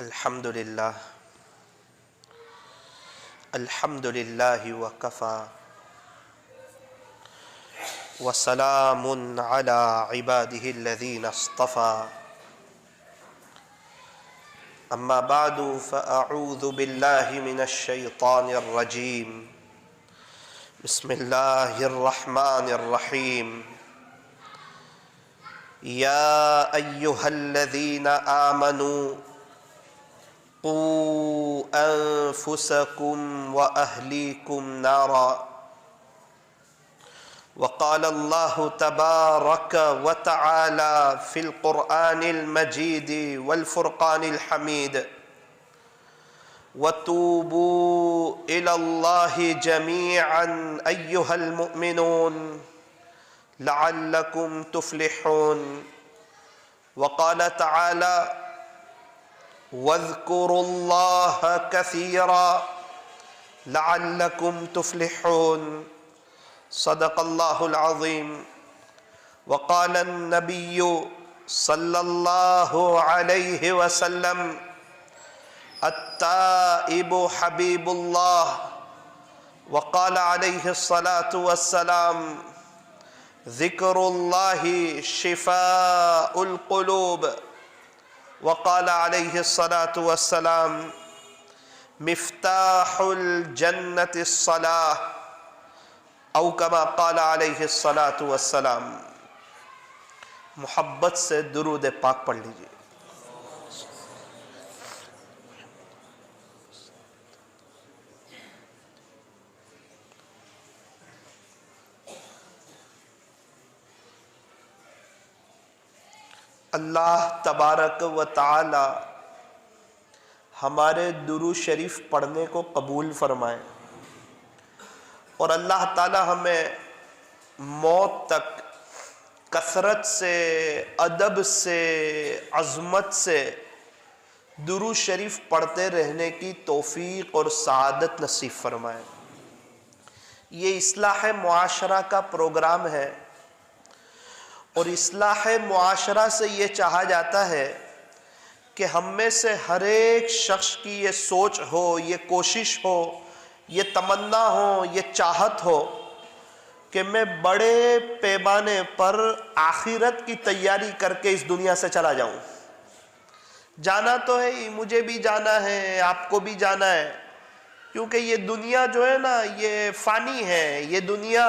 الحمد لله وكفى وسلام على عباده الذين اصطفى أما بعد فأعوذ بالله من الشيطان الرجيم بسم الله الرحمن الرحيم يا أيها الذين آمنوا قوا أنفسكم وأهليكم نارا وقال الله تبارك وتعالى في القرآن المجيد والفرقان الحميد وتوبوا إلى الله جميعا أيها المؤمنون لعلكم تفلحون وقال تعالى واذكروا الله كثيرا لعلكم تفلحون صدق الله العظيم وقال النبي صلى الله عليه وسلم التائب حبيب الله وقال عليه الصلاة والسلام ذكر الله شفاء القلوب وقال عليه الصلاة والسلام مفتاح الجنة الصلاة او كما قال عليه الصلاة والسلام۔ محبت سے درود پاک پڑھ لیجئے۔ اللہ تبارک و تعالی ہمارے درود شریف پڑھنے کو قبول فرمائے اور اللہ تعالی ہمیں موت تک کثرت سے، ادب سے، عظمت سے درود شریف پڑھتے رہنے کی توفیق اور سعادت نصیب فرمائے۔ یہ اصلاح معاشرہ کا پروگرام ہے اور اصلاح معاشرہ سے یہ چاہا جاتا ہے کہ ہم میں سے ہر ایک شخص کی یہ سوچ ہو، یہ کوشش ہو، یہ تمنا ہو، یہ چاہت ہو کہ میں بڑے پیمانے پر آخرت کی تیاری کر کے اس دنیا سے چلا جاؤں۔ جانا تو ہے ہی، مجھے بھی جانا ہے، آپ کو بھی جانا ہے، کیونکہ یہ دنیا جو ہے نا یہ فانی ہے، یہ دنیا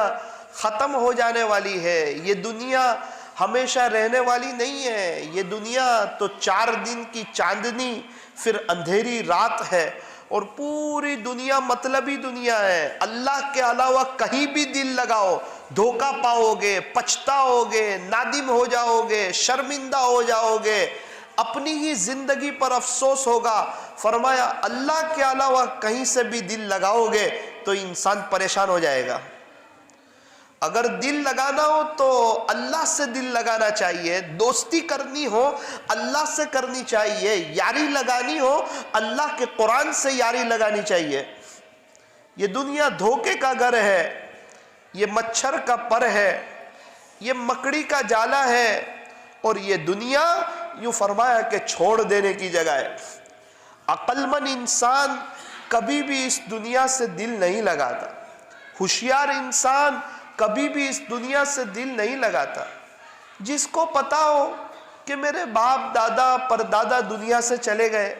ختم ہو جانے والی ہے، یہ دنیا ہمیشہ رہنے والی نہیں ہے۔ یہ دنیا تو 4 دن کی چاندنی پھر اندھیری رات ہے اور پوری دنیا مطلبی دنیا ہے۔ اللہ کے علاوہ کہیں بھی دل لگاؤ دھوکہ پاؤ گے، پچھتاؤ گے، نادم ہو جاؤ گے، شرمندہ ہو جاؤ گے، اپنی ہی زندگی پر افسوس ہوگا۔ فرمایا اللہ کے علاوہ کہیں سے بھی دل لگاؤ گے تو انسان پریشان ہو جائے گا۔ اگر دل لگانا ہو تو اللہ سے دل لگانا چاہیے، دوستی کرنی ہو اللہ سے کرنی چاہیے، یاری لگانی ہو اللہ کے قرآن سے یاری لگانی چاہیے۔ یہ دنیا دھوکے کا گھر ہے، یہ مچھر کا پر ہے، یہ مکڑی کا جالا ہے اور یہ دنیا یوں فرمایا کہ چھوڑ دینے کی جگہ ہے۔ عقل مند انسان کبھی بھی اس دنیا سے دل نہیں لگاتا، ہوشیار انسان کبھی بھی اس دنیا سے دل نہیں لگاتا۔ جس کو پتا ہو کہ میرے باپ دادا پردادا دنیا سے چلے گئے،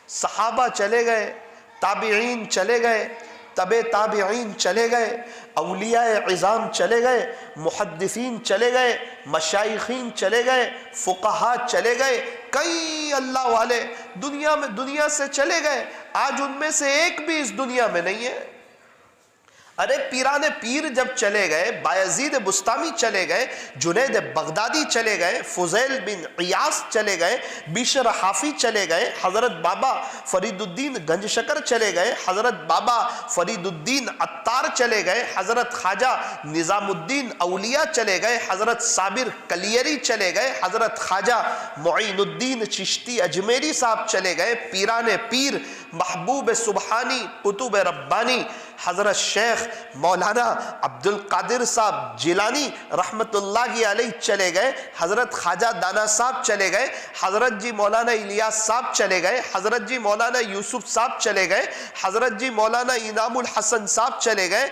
صحابہ چلے گئے، تابعین چلے گئے، تبع تابعین چلے گئے، اولیاء عظام چلے گئے، محدثین چلے گئے، مشائخین چلے گئے، فقہا چلے گئے، کئی اللہ والے دنیا سے چلے گئے، آج ان میں سے ایک بھی اس دنیا میں نہیں ہے۔ ارے پیران پیر جب چلے گئے، بایزید بستامی چلے گئے، جنید بغدادی چلے گئے، فضیل بن عیاض چلے گئے، بشر حافی چلے گئے، حضرت بابا فرید الدین گنج شکر چلے گئے، حضرت بابا فرید الدین عطار چلے گئے، حضرت خواجہ نظام الدین اولیاء چلے گئے، حضرت صابر کلیری چلے گئے، حضرت خواجہ معین الدین چشتی اجمیری صاحب چلے گئے، پیران پیر محبوب سبحانی قطب ربانی حضرت شیخ مولانا عبد القادر صاحب جیلانی رحمت اللہ علیہ چلے گئے، حضرت خواجہ دانا صاحب چلے گئے، حضرت جی مولانا الیاس صاحب چلے گئے، حضرت جی مولانا یوسف صاحب چلے گئے، حضرت جی مولانا انعام الحسن صاحب چلے گئے،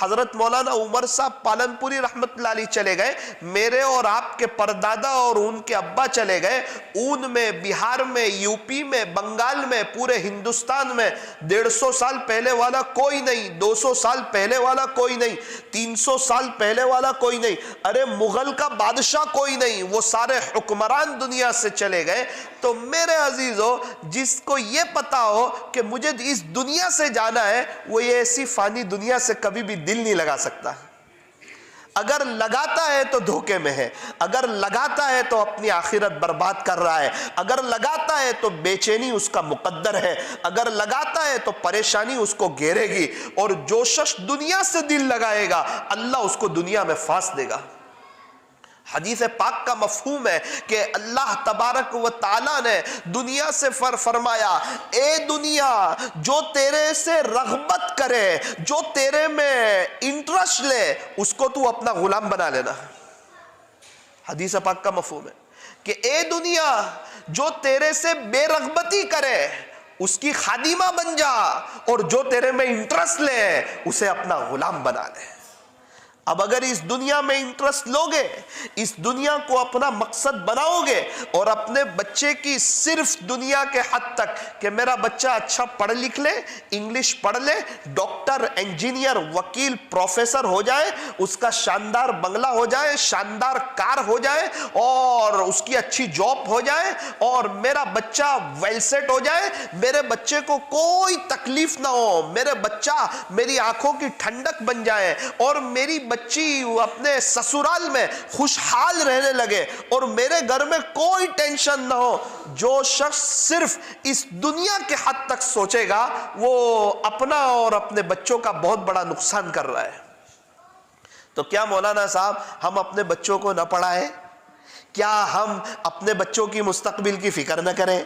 حضرت مولانا عمر صاحب پالنپوری رحمت اللہ علیہ چلے گئے، میرے اور آپ کے پردادا اور ان کے ابا چلے گئے، اون میں، بہار میں، یو پی میں، بنگال میں، پورے ہندوستان میں 150 سال پہلے والا کوئی نہیں، 200 سال پہلے والا کوئی نہیں، 300 سال پہلے والا کوئی نہیں، ارے مغل کا بادشاہ کوئی نہیں، وہ سارے حکمران دنیا سے چلے گئے۔ تو میرے عزیزو، جس کو یہ پتا ہو کہ مجھے اس دنیا سے جانا ہے، وہ یہ ایسی فانی دنیا سے کبھی بھی دل نہیں لگا سکتا۔ اگر لگاتا ہے تو دھوکے میں ہے، اگر لگاتا ہے تو اپنی آخرت برباد کر رہا ہے، اگر لگاتا ہے تو بے چینی اس کا مقدر ہے، اگر لگاتا ہے تو پریشانی اس کو گھیرے گی، اور جو شخص دنیا سے دل لگائے گا اللہ اس کو دنیا میں پھانس دے گا۔ حدیث پاک کا مفہوم ہے کہ اللہ تبارک و تعالیٰ نے دنیا سے فرمایا، اے دنیا، جو تیرے سے رغبت کرے، جو تیرے میں انٹرسٹ لے، اس کو تو اپنا غلام بنا لینا۔ حدیث پاک کا مفہوم ہے کہ اے دنیا، جو تیرے سے بے رغبتی کرے اس کی خادمہ بن جا، اور جو تیرے میں انٹرسٹ لے اسے اپنا غلام بنا لے۔ اب اگر اس دنیا میں انٹرسٹ لوگے، اس دنیا کو اپنا مقصد بناؤ گے، اور اپنے بچے کی صرف دنیا کے حد تک کہ میرا بچہ اچھا پڑھ لکھ لے، انگلش پڑھ لے، ڈاکٹر، انجینئر، وکیل، پروفیسر ہو جائے، اس کا شاندار بنگلہ ہو جائے، شاندار کار ہو جائے، اور اس کی اچھی جاب ہو جائے، اور میرا بچہ ویل سیٹ ہو جائے، میرے بچے کو کوئی تکلیف نہ ہو، میرے بچہ میری آنکھوں کی ٹھنڈک بن جائے، اور میری بچی اپنے سسرال میں خوشحال رہنے لگے، اور میرے گھر میں کوئی ٹینشن نہ ہو۔ جو شخص صرف اس دنیا کے حد تک سوچے گا، وہ اپنا اور اپنے بچوں کا بہت بڑا نقصان کر رہا ہے۔ تو کیا مولانا صاحب ہم اپنے بچوں کو نہ پڑھائیں؟ کیا ہم اپنے بچوں کی مستقبل کی فکر نہ کریں؟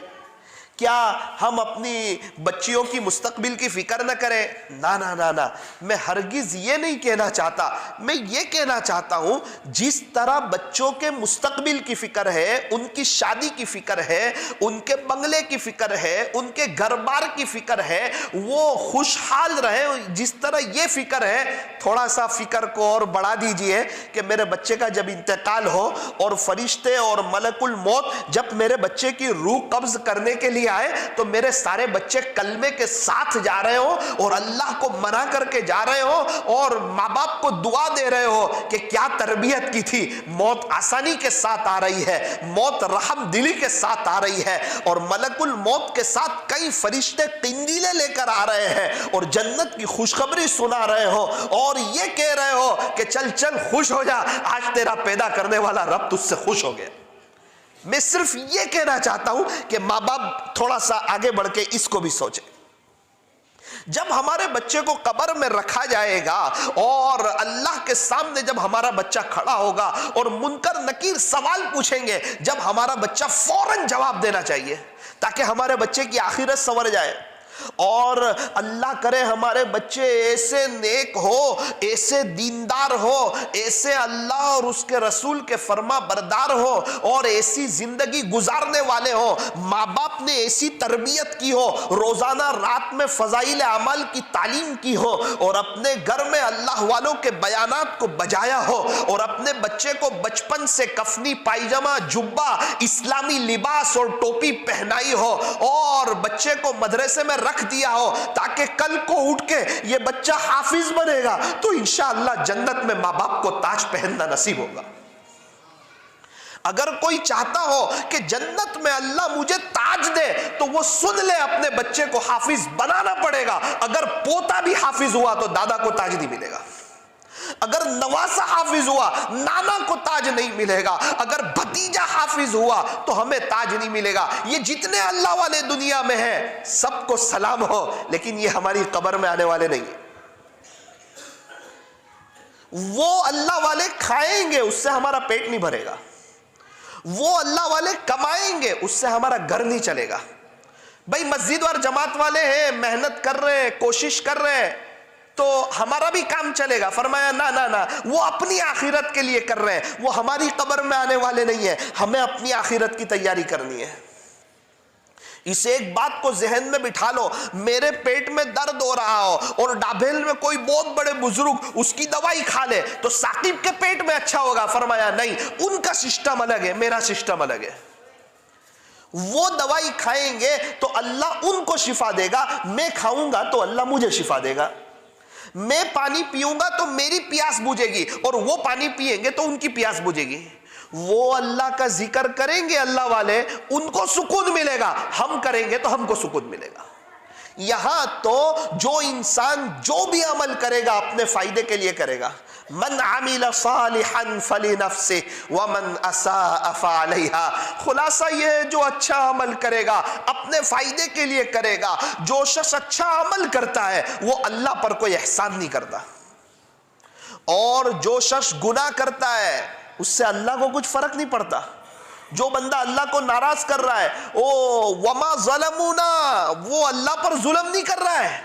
کیا ہم اپنی بچیوں کی مستقبل کی فکر نہ کریں؟ نہ، میں ہرگز یہ نہیں کہنا چاہتا، میں یہ کہنا چاہتا ہوں جس طرح بچوں کے مستقبل کی فکر ہے، ان کی شادی کی فکر ہے، ان کے بنگلے کی فکر ہے، ان کے گھر بار کی فکر ہے، وہ خوشحال رہے، جس طرح یہ فکر ہے، تھوڑا سا فکر کو اور بڑھا دیجئے کہ میرے بچے کا جب انتقال ہو، اور فرشتے اور ملک الموت جب میرے بچے کی روح قبض کرنے کے لیے آئے، تو میرے سارے بچے کلمے کے ساتھ جا رہے ہو، اور اللہ کو منا کر کے جا رہے ہو، اور ماں باپ کو دعا دے رہے ہو کہ کیا تربیت کی تھی۔ موت آسانی کے ساتھ آ رہی ہے، موت رحم دلی کے ساتھ آ رہی ہے، اور ملک الموت کے ساتھ کئی فرشتے قندیلیں لے کر آ رہے ہیں، اور جنت کی خوشخبری سنا رہے ہو، اور یہ کہہ رہے ہو کہ چل خوش ہو جا، آج تیرا پیدا کرنے والا رب تجھ سے خوش ہو گیا۔ میں صرف یہ کہنا چاہتا ہوں کہ ماں باپ تھوڑا سا آگے بڑھ کے اس کو بھی سوچیں۔ جب ہمارے بچے کو قبر میں رکھا جائے گا، اور اللہ کے سامنے جب ہمارا بچہ کھڑا ہوگا، اور منکر نکیر سوال پوچھیں گے، جب ہمارا بچہ فوراً جواب دینا چاہیے تاکہ ہمارے بچے کی آخرت سنور جائے۔ اور اللہ کرے ہمارے بچے ایسے نیک ہو، ایسے دیندار ہو، ایسے اللہ اور اس کے رسول کے فرما بردار ہو، اور ایسی زندگی گزارنے والے ہو، ماں باپ نے ایسی تربیت کی ہو، روزانہ رات میں فضائل اعمال کی تعلیم کی ہو، اور اپنے گھر میں اللہ والوں کے بیانات کو بجایا ہو، اور اپنے بچے کو بچپن سے کفنی پائجامہ، جبہ، اسلامی لباس اور ٹوپی پہنائی ہو، اور بچے کو مدرسے میں رکھ دیا ہو، تاکہ کل کو اٹھ کے یہ بچہ حافظ بنے گا تو انشاءاللہ جنت میں ماں باپ کو تاج پہننا نصیب ہوگا۔ اگر کوئی چاہتا ہو کہ جنت میں اللہ مجھے تاج دے، تو وہ سن لے اپنے بچے کو حافظ بنانا پڑے گا۔ اگر پوتا بھی حافظ ہوا تو دادا کو تاج نہیں ملے گا، اگر نواسا حافظ ہوا نانا کو تاج نہیں ملے گا، اگر بھتیجا حافظ ہوا تو ہمیں تاج نہیں ملے گا۔ یہ جتنے اللہ والے دنیا میں ہیں سب کو سلام ہو، لیکن یہ ہماری قبر میں آنے والے نہیں ہیں۔ وہ اللہ والے کھائیں گے، اس سے ہمارا پیٹ نہیں بھرے گا، وہ اللہ والے کمائیں گے، اس سے ہمارا گھر نہیں چلے گا۔ بھائی مسجد اور جماعت والے ہیں، محنت کر رہے ہیں، کوشش کر رہے ہیں، تو ہمارا بھی کام چلے گا؟ فرمایا نا نا نا، وہ اپنی آخرت کے لیے کر رہے ہیں، وہ ہماری قبر میں آنے والے نہیں ہیں، ہمیں اپنی آخرت کی تیاری کرنی ہے۔ اس ایک بات کو ذہن میں بٹھا لو، میرے پیٹ میں درد ہو رہا ہو اور ڈابھیل میں کوئی بہت بڑے بزرگ اس کی دوائی کھا لے تو ثاقب کے پیٹ میں اچھا ہوگا؟ فرمایا نہیں، ان کا سسٹم الگ ہے، میرا سسٹم الگ ہے۔ وہ دوائی کھائیں گے تو اللہ ان کو شفا دے گا، میں کھاؤں گا تو اللہ مجھے شفا دے گا۔ میں پانی پیوں گا تو میری پیاس بجھے گی، اور وہ پانی پیئیں گے تو ان کی پیاس بجھے گی۔ وہ اللہ کا ذکر کریں گے اللہ والے، ان کو سکون ملے گا، ہم کریں گے تو ہم کو سکون ملے گا۔ یہاں تو جو انسان جو بھی عمل کرے گا اپنے فائدے کے لیے کرے گا۔ من عمل صالحا فلنفسه ومن اساء فعليها، خلاصہ یہ ہے جو اچھا عمل کرے گا اپنے فائدے کے لیے کرے گا۔ جو شخص اچھا عمل کرتا ہے وہ اللہ پر کوئی احسان نہیں کرتا، اور جو شخص گناہ کرتا ہے اس سے اللہ کو کچھ فرق نہیں پڑتا۔ جو بندہ اللہ کو ناراض کر رہا ہے وما ظلمونا، وہ اللہ پر ظلم نہیں کر رہا ہے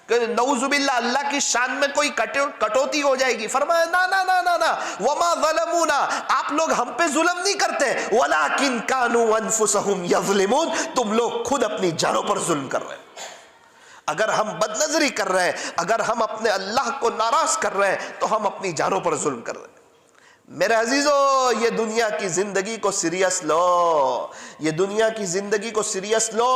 کہ نعوذ باللہ اللہ کی شان میں کوئی کٹوتی ہو جائے گی۔ فرمایا نا نا نا نا نا، وما ظلمونا، آپ لوگ ہم پہ ظلم نہیں کرتے، ولکن کانوا انفسهم یظلمون، تم لوگ خود اپنی جانوں پر ظلم کر رہے ہیں۔ اگر ہم بد نظری کر رہے ہیں، اگر ہم اپنے اللہ کو ناراض کر رہے ہیں تو ہم اپنی جانوں پر ظلم کر رہے ہیں۔ میرے عزیزو، یہ دنیا کی زندگی کو سیریس لو، یہ دنیا کی زندگی کو سیریس لو۔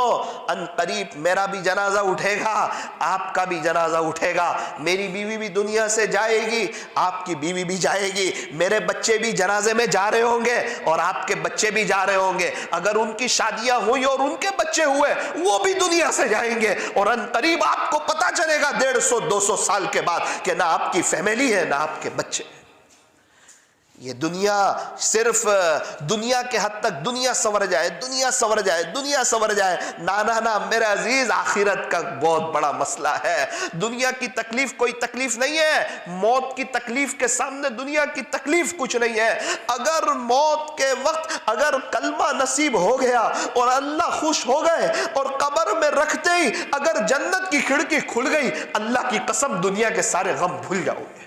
ان قریب میرا بھی جنازہ اٹھے گا، آپ کا بھی جنازہ اٹھے گا، میری بیوی بھی دنیا سے جائے گی، آپ کی بیوی بھی جائے گی، میرے بچے بھی جنازے میں جا رہے ہوں گے اور آپ کے بچے بھی جا رہے ہوں گے۔ اگر ان کی شادیاں ہوئی اور ان کے بچے ہوئے وہ بھی دنیا سے جائیں گے، اور ان قریب آپ کو پتہ چلے گا 150-200 سال کے بعد کہ نہ آپ کی فیملی ہے نہ آپ کے بچے۔ یہ دنیا صرف دنیا کے حد تک دنیا سور جائے، دنیا سور جائے، دنیا سور جائے، نا نا نا میرے عزیز، آخرت کا بہت بڑا مسئلہ ہے۔ دنیا کی تکلیف کوئی تکلیف نہیں ہے، موت کی تکلیف کے سامنے دنیا کی تکلیف کچھ نہیں ہے۔ اگر موت کے وقت اگر کلمہ نصیب ہو گیا اور اللہ خوش ہو گئے اور قبر میں رکھتے ہی اگر جنت کی کھڑکی کھل گئی، اللہ کی قسم دنیا کے سارے غم بھول جاؤ گے،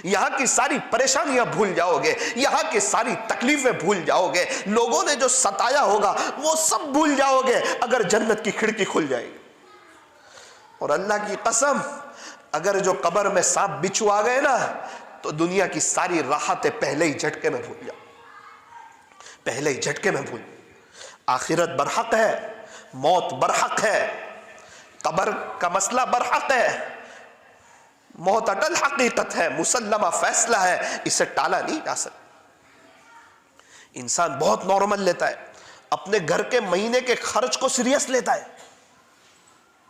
یہاں کی ساری پریشانیاں بھول جاؤ گے، یہاں کی ساری تکلیفیں بھول جاؤ گے، لوگوں نے جو ستایا ہوگا وہ سب بھول جاؤ گے اگر جنت کی کھڑکی کھل جائے گی۔ اور اللہ کی قسم، اگر جو قبر میں سانپ بچھو آ گئے نا تو دنیا کی ساری راحتیں پہلے ہی جھٹکے میں بھول جاؤ، پہلے ہی جھٹکے میں بھول۔ آخرت برحق ہے، موت برحق ہے، قبر کا مسئلہ برحق ہے، موت اٹل حقیقت ہے، مسلمہ فیصلہ ہے، اسے ٹالا نہیں جا سکتا۔ انسان بہت نارمل لیتا ہے، اپنے گھر کے مہینے کے خرچ کو سیریس لیتا ہے،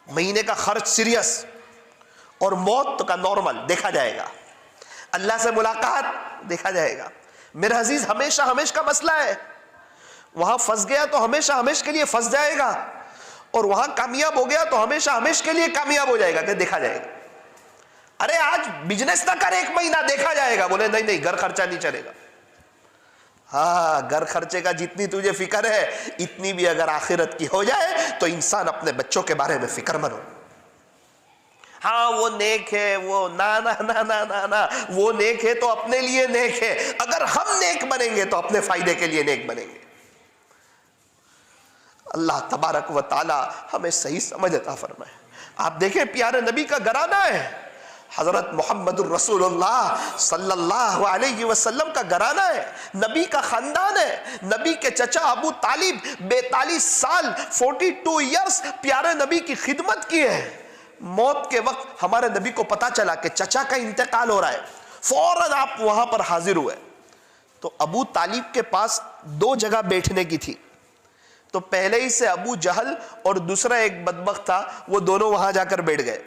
مہینے کا خرچ سیریس، اور موت کا نارمل دیکھا جائے گا، اللہ سے ملاقات دیکھا جائے گا۔ میرا عزیز، ہمیشہ ہمیش کا مسئلہ ہے، وہاں پھنس گیا تو ہمیشہ ہمیش کے لیے پھنس جائے گا، اور وہاں کامیاب ہو گیا تو ہمیشہ ہمیش کے لیے کامیاب ہو جائے گا کہ دیکھا جائے گا۔ ارے آج بزنس نہ کر، 1 مہینہ دیکھا جائے گا، بولے نہیں نہیں گھر خرچہ نہیں چلے گا۔ ہاں، گھر خرچے کا جتنی تجھے فکر ہے اتنی بھی اگر آخرت کی ہو جائے تو انسان اپنے بچوں کے بارے میں فکر مند ہو۔ ہاں وہ نیک ہے، وہ نا نا نا نا نا نا، وہ نیک ہے تو اپنے لیے نیک ہے، اگر ہم نیک بنیں گے تو اپنے فائدے کے لیے نیک بنیں گے۔ اللہ تبارک و تعالی ہمیں صحیح سمجھ عطا فرمائے۔ آپ دیکھیں پیارے نبی کا گھرانہ ہے، حضرت محمد الرسول اللہ صلی اللہ علیہ وسلم کا گھرانہ ہے، نبی کا خاندان ہے۔ نبی کے چچا ابو طالب 42 سال 42 ایئرس پیارے نبی کی خدمت کی ہے۔ موت کے وقت ہمارے نبی کو پتا چلا کہ چچا کا انتقال ہو رہا ہے، فوراً آپ وہاں پر حاضر ہوئے۔ تو ابو طالب کے پاس 2 جگہ بیٹھنے کی تھی، تو پہلے ہی سے ابو جہل اور دوسرا ایک بدبخت تھا، وہ دونوں وہاں جا کر بیٹھ گئے۔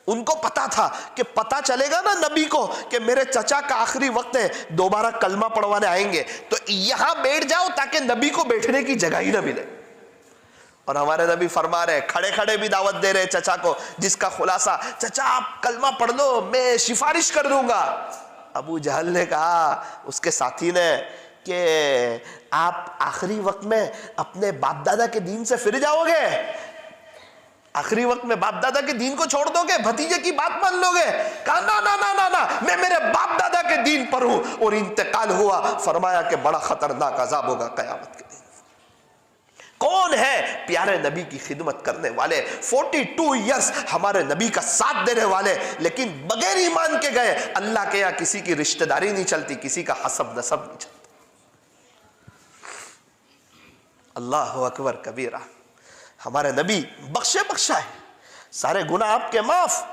ان کو پتا تھا کہ پتا چلے گا نا نبی کو کہ میرے چچا کا آخری وقت ہے، دوبارہ کلمہ پڑھوانے آئیں گے، تو یہاں بیٹھ جاؤ تاکہ نبی کو بیٹھنے کی جگہ ہی نہ ملے۔ اور ہمارے نبی فرما رہے، کھڑے کھڑے بھی دعوت دے رہے چچا کو، جس کا خلاصہ چچا آپ کلمہ پڑھ لو، میں سفارش کر دوں گا۔ ابو جہل نے کہا اس کے ساتھی نے کہ آپ آخری وقت میں اپنے باپ دادا کے دین سے پھر جاؤ گے؟ آخری وقت میں باپ دادا کے دین کو چھوڑ دو گے؟ بھتیجے کی بات مان لو گے؟ کہا نا نا نا نا نا، میں میرے باپ دادا کے دین پر ہوں. اور انتقال ہوا. فرمایا کہ بڑا خطرناک عذاب ہوگا قیامت کے دن. کون ہے پیارے نبی کی خدمت کرنے والے، 42 ایئرز ہمارے نبی کا ساتھ دینے والے، لیکن بغیر ایمان کے گئے. اللہ کے یہاں کسی کی رشتہ داری نہیں چلتی، کسی کا حسب نسب نہیں چلتا. اللہ اکبر کبیرہ. ہمارے نبی بخشے بخشا ہے، سارے گناہ آپ کے معاف.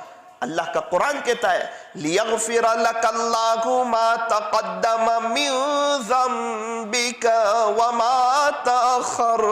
اللہ کا قرآن کہتا ہے لِيَغْفِرَ لَكَ اللَّهُ مَا تَقَدَّمَ مِن ذَنبِكَ وَمَا تَأَخَّرَ.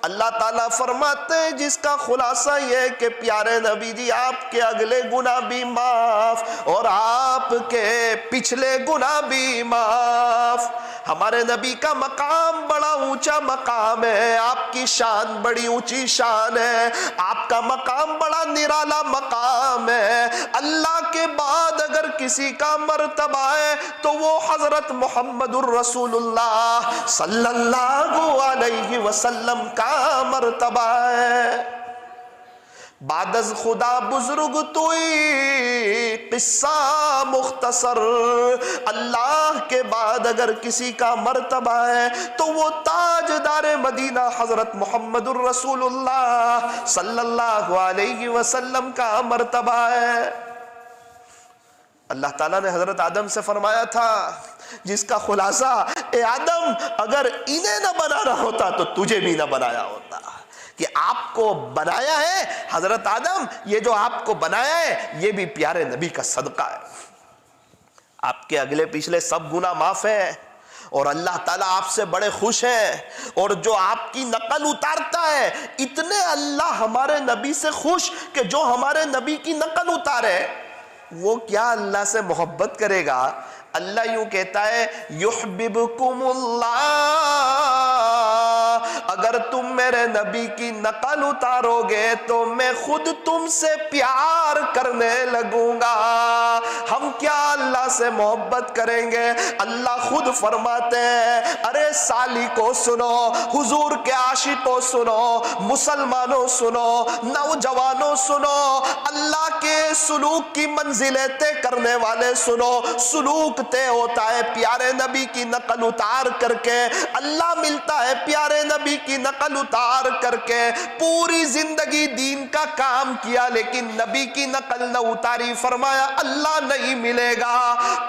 اللہ تعالیٰ فرماتے ہیں جس کا خلاصہ یہ ہے کہ پیارے نبی جی آپ کے اگلے گناہ بھی معاف اور آپ کے پچھلے گناہ بھی معاف. ہمارے نبی کا مقام بڑا اونچا مقام ہے، آپ کی شان بڑی اونچی شان ہے، آپ کا مقام بڑا نرالا مقام ہے. اللہ کے بعد اگر کسی کا مرتبہ ہے تو وہ حضرت محمد الرسول اللہ صلی اللہ علیہ وسلم کا مرتبہ ہے. بعد از خدا بزرگ توئی قصہ مختصر. اللہ کے بعد اگر کسی کا مرتبہ ہے تو وہ تاجدار مدینہ حضرت محمد الرسول اللہ صلی اللہ علیہ وسلم کا مرتبہ ہے. اللہ تعالیٰ نے حضرت آدم سے فرمایا تھا جس کا خلاصہ اے آدم اگر انہیں نہ بنانا ہوتا تو تجھے بھی نہ بنایا ہوتا. کہ آپ کو بنایا ہے حضرت آدم، یہ جو آپ کو بنایا ہے یہ بھی پیارے نبی کا صدقہ ہے. آپ کے اگلے پچھلے سب گناہ معاف ہیں اور اللہ تعالیٰ آپ سے بڑے خوش ہیں. اور جو آپ کی نقل اتارتا ہے، اتنے اللہ ہمارے نبی سے خوش کہ جو ہمارے نبی کی نقل اتارے وہ کیا اللہ سے محبت کرے گا؟ اللہ یوں کہتا ہے یحببکم اللہ، اگر تم میرے نبی کی نقل اتارو گے تو میں خود تم سے پیار کرنے لگوں گا. ہم کیا اللہ سے محبت کریں گے؟ اللہ خود فرماتے ہیں ارے سالی کو سنو، حضور کے عاشقوں سنو، مسلمانوں سنو، نوجوانوں سنو، اللہ کے سلوک کی منزلیں طے کرنے والے سنو. سلوک طے ہوتا ہے پیارے نبی کی نقل اتار کر کے، اللہ ملتا ہے پیارے نبی کی نقل اتار کر کے. پوری زندگی دین کا کام کیا لیکن نبی کی نقل نہ اتاری، فرمایا اللہ نہیں ملے گا.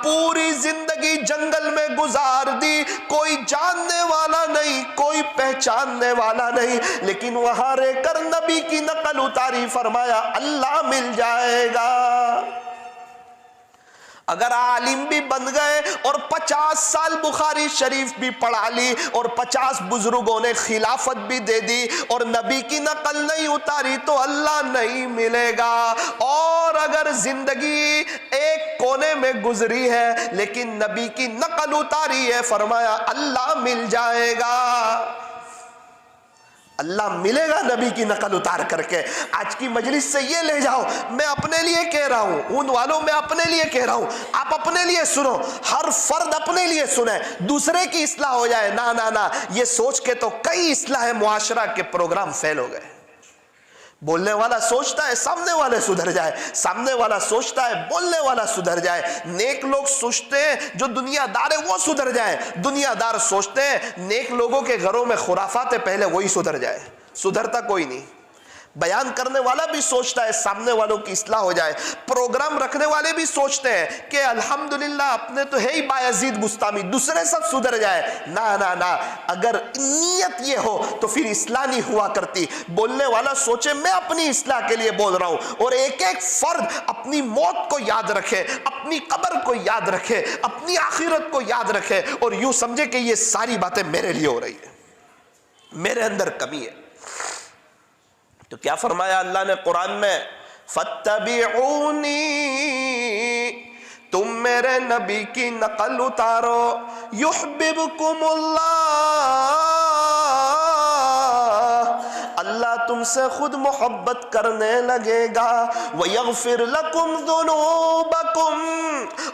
پوری زندگی جنگل میں گزار دی، کوئی جاننے والا نہیں، کوئی پہچاننے والا نہیں، لیکن وہاں رہ کر نبی کی نقل اتاری، فرمایا اللہ مل جائے گا. اگر عالم بھی بن گئے اور 50 سال بخاری شریف بھی پڑھا لی اور 50 بزرگوں نے خلافت بھی دے دی اور نبی کی نقل نہیں اتاری تو اللہ نہیں ملے گا. اور اگر زندگی ایک کونے میں گزری ہے لیکن نبی کی نقل اتاری ہے، فرمایا اللہ مل جائے گا. اللہ ملے گا نبی کی نقل اتار کر کے. آج کی مجلس سے یہ لے جاؤ، میں اپنے لیے کہہ رہا ہوں، ان والوں میں اپنے لیے کہہ رہا ہوں، آپ اپنے لیے سنو، ہر فرد اپنے لیے سنیں، دوسرے کی اصلاح ہو جائے. نا نا نا، یہ سوچ کے تو کئی اصلاح معاشرہ کے پروگرام فیل ہو گئے. بولنے والا سوچتا ہے سامنے والے سدھر جائے، سامنے والا سوچتا ہے بولنے والا سدھر جائے. نیک لوگ سوچتے ہیں جو دنیا دار ہے وہ سدھر جائے، دنیا دار سوچتے ہیں نیک لوگوں کے گھروں میں خرافات پہلے وہی سدھر جائے. سدھرتا کوئی نہیں. بیان کرنے والا بھی سوچتا ہے سامنے والوں کی اصلاح ہو جائے. پروگرام رکھنے والے بھی سوچتے ہیں کہ الحمدللہ اپنے تو ہے ہی بایزید بستامی، دوسرے سب سدھر جائے. نا نا نا، اگر نیت یہ ہو تو پھر اصلاح نہیں ہوا کرتی. بولنے والا سوچے میں اپنی اصلاح کے لیے بول رہا ہوں، اور ایک ایک فرد اپنی موت کو یاد رکھے، اپنی قبر کو یاد رکھے، اپنی آخرت کو یاد رکھے، اور یوں سمجھے کہ یہ ساری باتیں میرے لیے ہو رہی ہیں، میرے اندر کمی ہے. تو کیا فرمایا اللہ نے قرآن میں؟ فَاتَّبِعُونِي، تم میرے نبی کی نقل اتارو، يُحْبِبْكُمُ اللَّهُ، اللہ اللہ تم سے خود محبت کرنے لگے گا وَيَغْفِرْ لَكُمْ ذُنُوبَكُمْ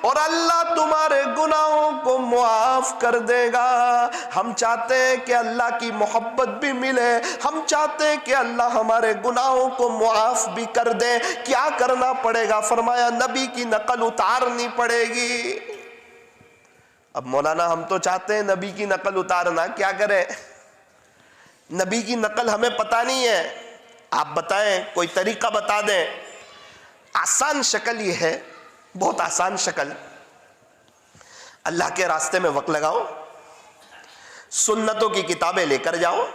اور اللہ تمہارے گناہوں کو معاف کر دے گا۔ ہم چاہتے ہیں کہ اللہ کی محبت بھی ملے، ہم چاہتے ہیں کہ اللہ ہمارے گناہوں کو معاف بھی کر دے۔ کیا کرنا پڑے گا؟ فرمایا نبی کی نقل اتارنی پڑے گی۔ اب مولانا ہم تو چاہتے ہیں نبی کی نقل اتارنا، کیا کریں؟ نبی کی نقل ہمیں پتہ نہیں ہے، آپ بتائیں، کوئی طریقہ بتا دیں۔ آسان شکل یہ ہے، بہت آسان شکل، اللہ کے راستے میں وقت لگاؤ، سنتوں کی کتابیں لے کر جاؤ،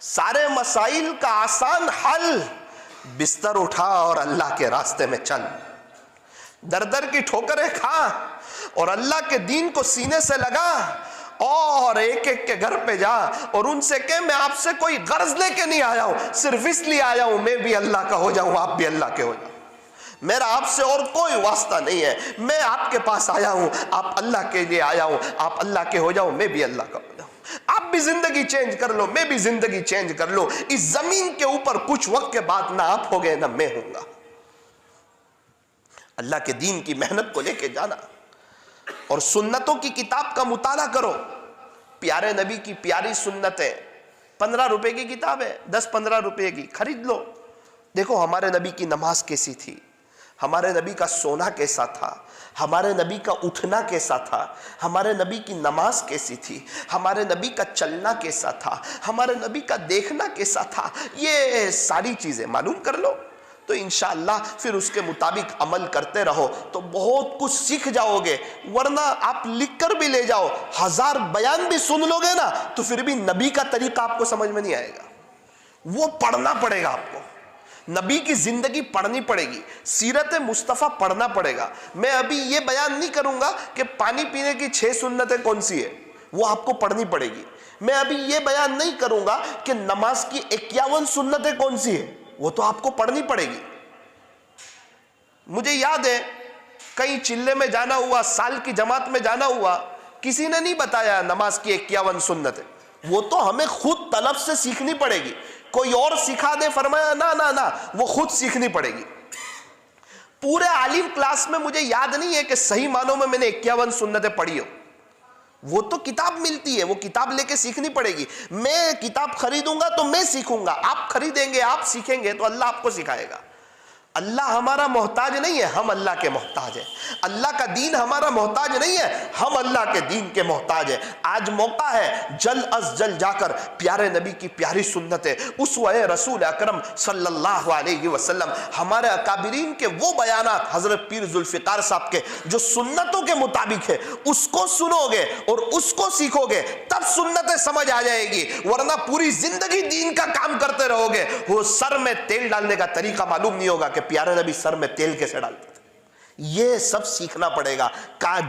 سارے مسائل کا آسان حل، بستر اٹھا اور اللہ کے راستے میں چل، در در کی ٹھوکریں کھا اور اللہ کے دین کو سینے سے لگا، اور ایک ایک کے گھر پہ جا اور ان سے کہ میں آپ سے کوئی غرض لے کے نہیں آیا ہوں، صرف اس لیے آیا ہوں میں بھی اللہ کا ہو جاؤں، آپ بھی اللہ کے ہو جاؤں، میرا آپ سے اور کوئی واسطہ نہیں ہے، میں آپ کے پاس آیا ہوں، آپ اللہ کے لیے آیا ہوں، آپ اللہ کے ہو جاؤ، میں بھی اللہ کا ہو جاؤں، آپ بھی زندگی چینج کر لو، میں بھی زندگی چینج کر لو، اس زمین کے اوپر کچھ وقت کے بعد نہ آپ ہوگے نہ میں ہوں گا۔ اللہ کے دین کی محنت کو لے کے جانا اور سنتوں کی کتاب کا مطالعہ کرو، پیارے نبی کی پیاری سنتیں، 15 روپے کی کتاب ہے، 10-15 روپے کی، خرید لو۔ دیکھو ہمارے نبی کی نماز کیسی تھی، ہمارے نبی کا سونا کیسا تھا، ہمارے نبی کا اٹھنا کیسا تھا، ہمارے نبی کی نماز کیسی تھی، ہمارے نبی کا چلنا کیسا تھا، ہمارے نبی کا دیکھنا کیسا تھا، یہ ساری چیزیں معلوم کر لو تو انشاءاللہ پھر اس کے مطابق عمل کرتے رہو تو بہت کچھ سیکھ جاؤ گے۔ ورنہ آپ لکھ کر بھی لے جاؤ، 1000 بیان بھی سن لو گے نا تو پھر بھی نبی کا طریقہ آپ کو سمجھ میں نہیں آئے گا، وہ پڑھنا پڑے گا آپ کو، نبی کی زندگی پڑھنی پڑے گی، سیرت مصطفیٰ پڑھنا پڑے گا۔ میں ابھی یہ بیان نہیں کروں گا کہ پانی پینے کی 6 سنتیں کون سی ہے، وہ آپ کو پڑھنی پڑے گی۔ میں ابھی یہ بیان نہیں کروں گا کہ نماز کی 51 سنتیں کون سی ہے، وہ تو آپ کو پڑھنی پڑے گی۔ مجھے یاد ہے کہیں چلے میں جانا ہوا، سال کی جماعت میں جانا ہوا، کسی نے نہیں بتایا نماز کی 51 سنتیں، وہ تو ہمیں خود طلب سے سیکھنی پڑے گی، کوئی اور سکھا دے، فرمایا نا وہ خود سیکھنی پڑے گی۔ پورے عالم کلاس میں مجھے یاد نہیں ہے کہ صحیح معنوں میں نے 51 سنتیں پڑھی ہو، وہ تو کتاب ملتی ہے، وہ کتاب لے کے سیکھنی پڑے گی۔ میں کتاب خریدوں گا تو میں سیکھوں گا، آپ خریدیں گے، آپ سیکھیں گے تو اللہ آپ کو سکھائے گا۔ اللہ ہمارا محتاج نہیں ہے، ہم اللہ کے محتاج ہیں۔ اللہ کا دین ہمارا محتاج نہیں ہے، ہم اللہ کے دین کے محتاج ہیں۔ آج موقع ہے جلد از جلد جا کر پیارے نبی کی پیاری سنتیں، اسوہ رسول اکرم صلی اللہ علیہ وسلم، ہمارے اکابرین کے وہ بیانات، حضرت پیر ذوالفقار صاحب کے جو سنتوں کے مطابق ہے، اس کو سنو گے اور اس کو سیکھو گے تب سنتیں سمجھ آ جائے گی، ورنہ پوری زندگی دین کا کام کرتے رہو گے، وہ سر میں تیل ڈالنے کا طریقہ معلوم نہیں ہوگا کہ پیارے نبی سر میں تیل کیسے ڈالتے تھے۔ یہ سب سیکھنا پڑے گا۔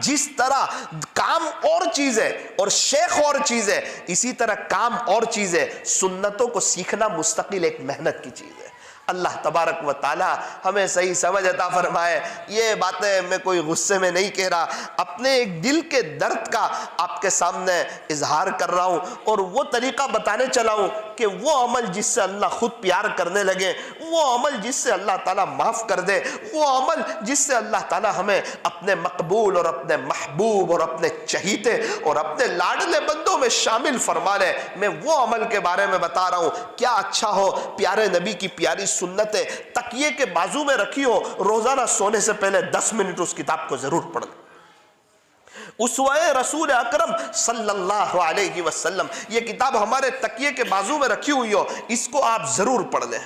جس طرح کام اور چیز ہے اور شیخ اور چیز ہے، اسی طرح کام اور چیز ہے، سنتوں کو سیکھنا مستقل ایک محنت کی چیز ہے۔ اللہ تبارک و تعالی ہمیں صحیح سمجھ عطا فرمائے۔ یہ باتیں میں کوئی غصے میں نہیں کہہ رہا، اپنے ایک دل کے درد کا آپ کے سامنے اظہار کر رہا ہوں، اور وہ طریقہ بتانے چلا ہوں کہ وہ عمل جس سے اللہ خود پیار کرنے لگے، وہ عمل جس سے اللہ تعالیٰ معاف کر دے، وہ عمل جس سے اللہ تعالیٰ ہمیں اپنے مقبول اور اپنے محبوب اور اپنے چہیتے اور اپنے لاڈلے بندوں میں شامل فرما لے، میں وہ عمل کے بارے میں بتا رہا ہوں۔ کیا اچھا ہو پیارے نبی کی پیاری سنتیں تکیے کے بازو میں رکھی ہو، روزانہ سونے سے پہلے 10 منٹ اس کتاب کو ضرور پڑھ لیں۔ اسوہ رسول اکرم صلی اللہ علیہ وسلم، یہ کتاب ہمارے تکیے کے بازو میں رکھی ہوئی ہو، اس کو آپ ضرور پڑھ لیں،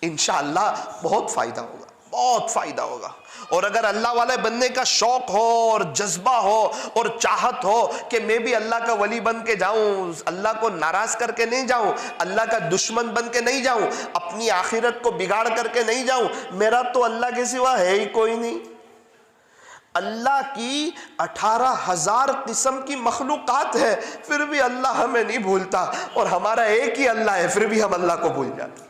انشاءاللہ بہت فائدہ ہوگا، بہت فائدہ ہوگا۔ اور اگر اللہ والے بننے کا شوق ہو اور جذبہ ہو اور چاہت ہو کہ میں بھی اللہ کا ولی بن کے جاؤں، اللہ کو ناراض کر کے نہیں جاؤں، اللہ کا دشمن بن کے نہیں جاؤں، اپنی آخرت کو بگاڑ کر کے نہیں جاؤں، میرا تو اللہ کے سوا ہے ہی کوئی نہیں۔ اللہ کی 18,000 قسم کی مخلوقات ہے، پھر بھی اللہ ہمیں نہیں بھولتا، اور ہمارا ایک ہی اللہ ہے، پھر بھی ہم اللہ کو بھول جاتے۔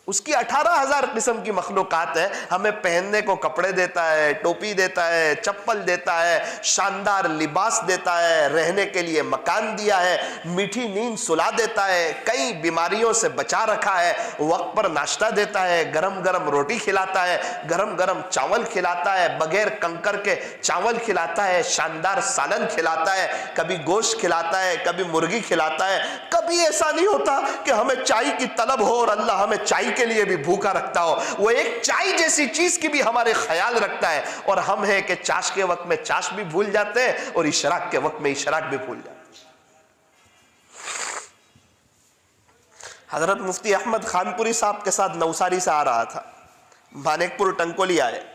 اس کی 18,000 قسم کی مخلوقات ہے. ہمیں پہننے کو کپڑے دیتا ہے, ٹوپی دیتا ہے, چپل دیتا ہے, شاندار لباس دیتا ہے, رہنے کے لیے مکان دیا ہے, میٹھی نیند سلا دیتا ہے, کئی بیماریوں سے بچا رکھا ہے, وقت پر ناشتہ دیتا ہے, گرم گرم روٹی کھلاتا ہے, گرم گرم چاول کھلاتا ہے, بغیر کنکر کے چاول کھلاتا ہے, شاندار سالن کھلاتا ہے, کبھی گوشت کھلاتا ہے, کبھی مرغی کھلاتا ہے. کبھی ایسا نہیں ہوتا کہ ہمیں چائے کی طلب ہو اور اللہ ہمیں چائے کے لیے بھی بھوکا رکھتا ہو. وہ ایک چائے جیسی چیز کی بھی ہمارے خیال رکھتا ہے, اور ہم ہیں کہ چاش کے وقت میں چاش بھی بھول جاتے ہیں اور اشراق کے وقت میں اشراق بھی بھول جاتے ہیں. حضرت مفتی احمد خانپوری صاحب کے ساتھ نوساری سے آ رہا تھا, مانیک پور ٹنکولی آئے.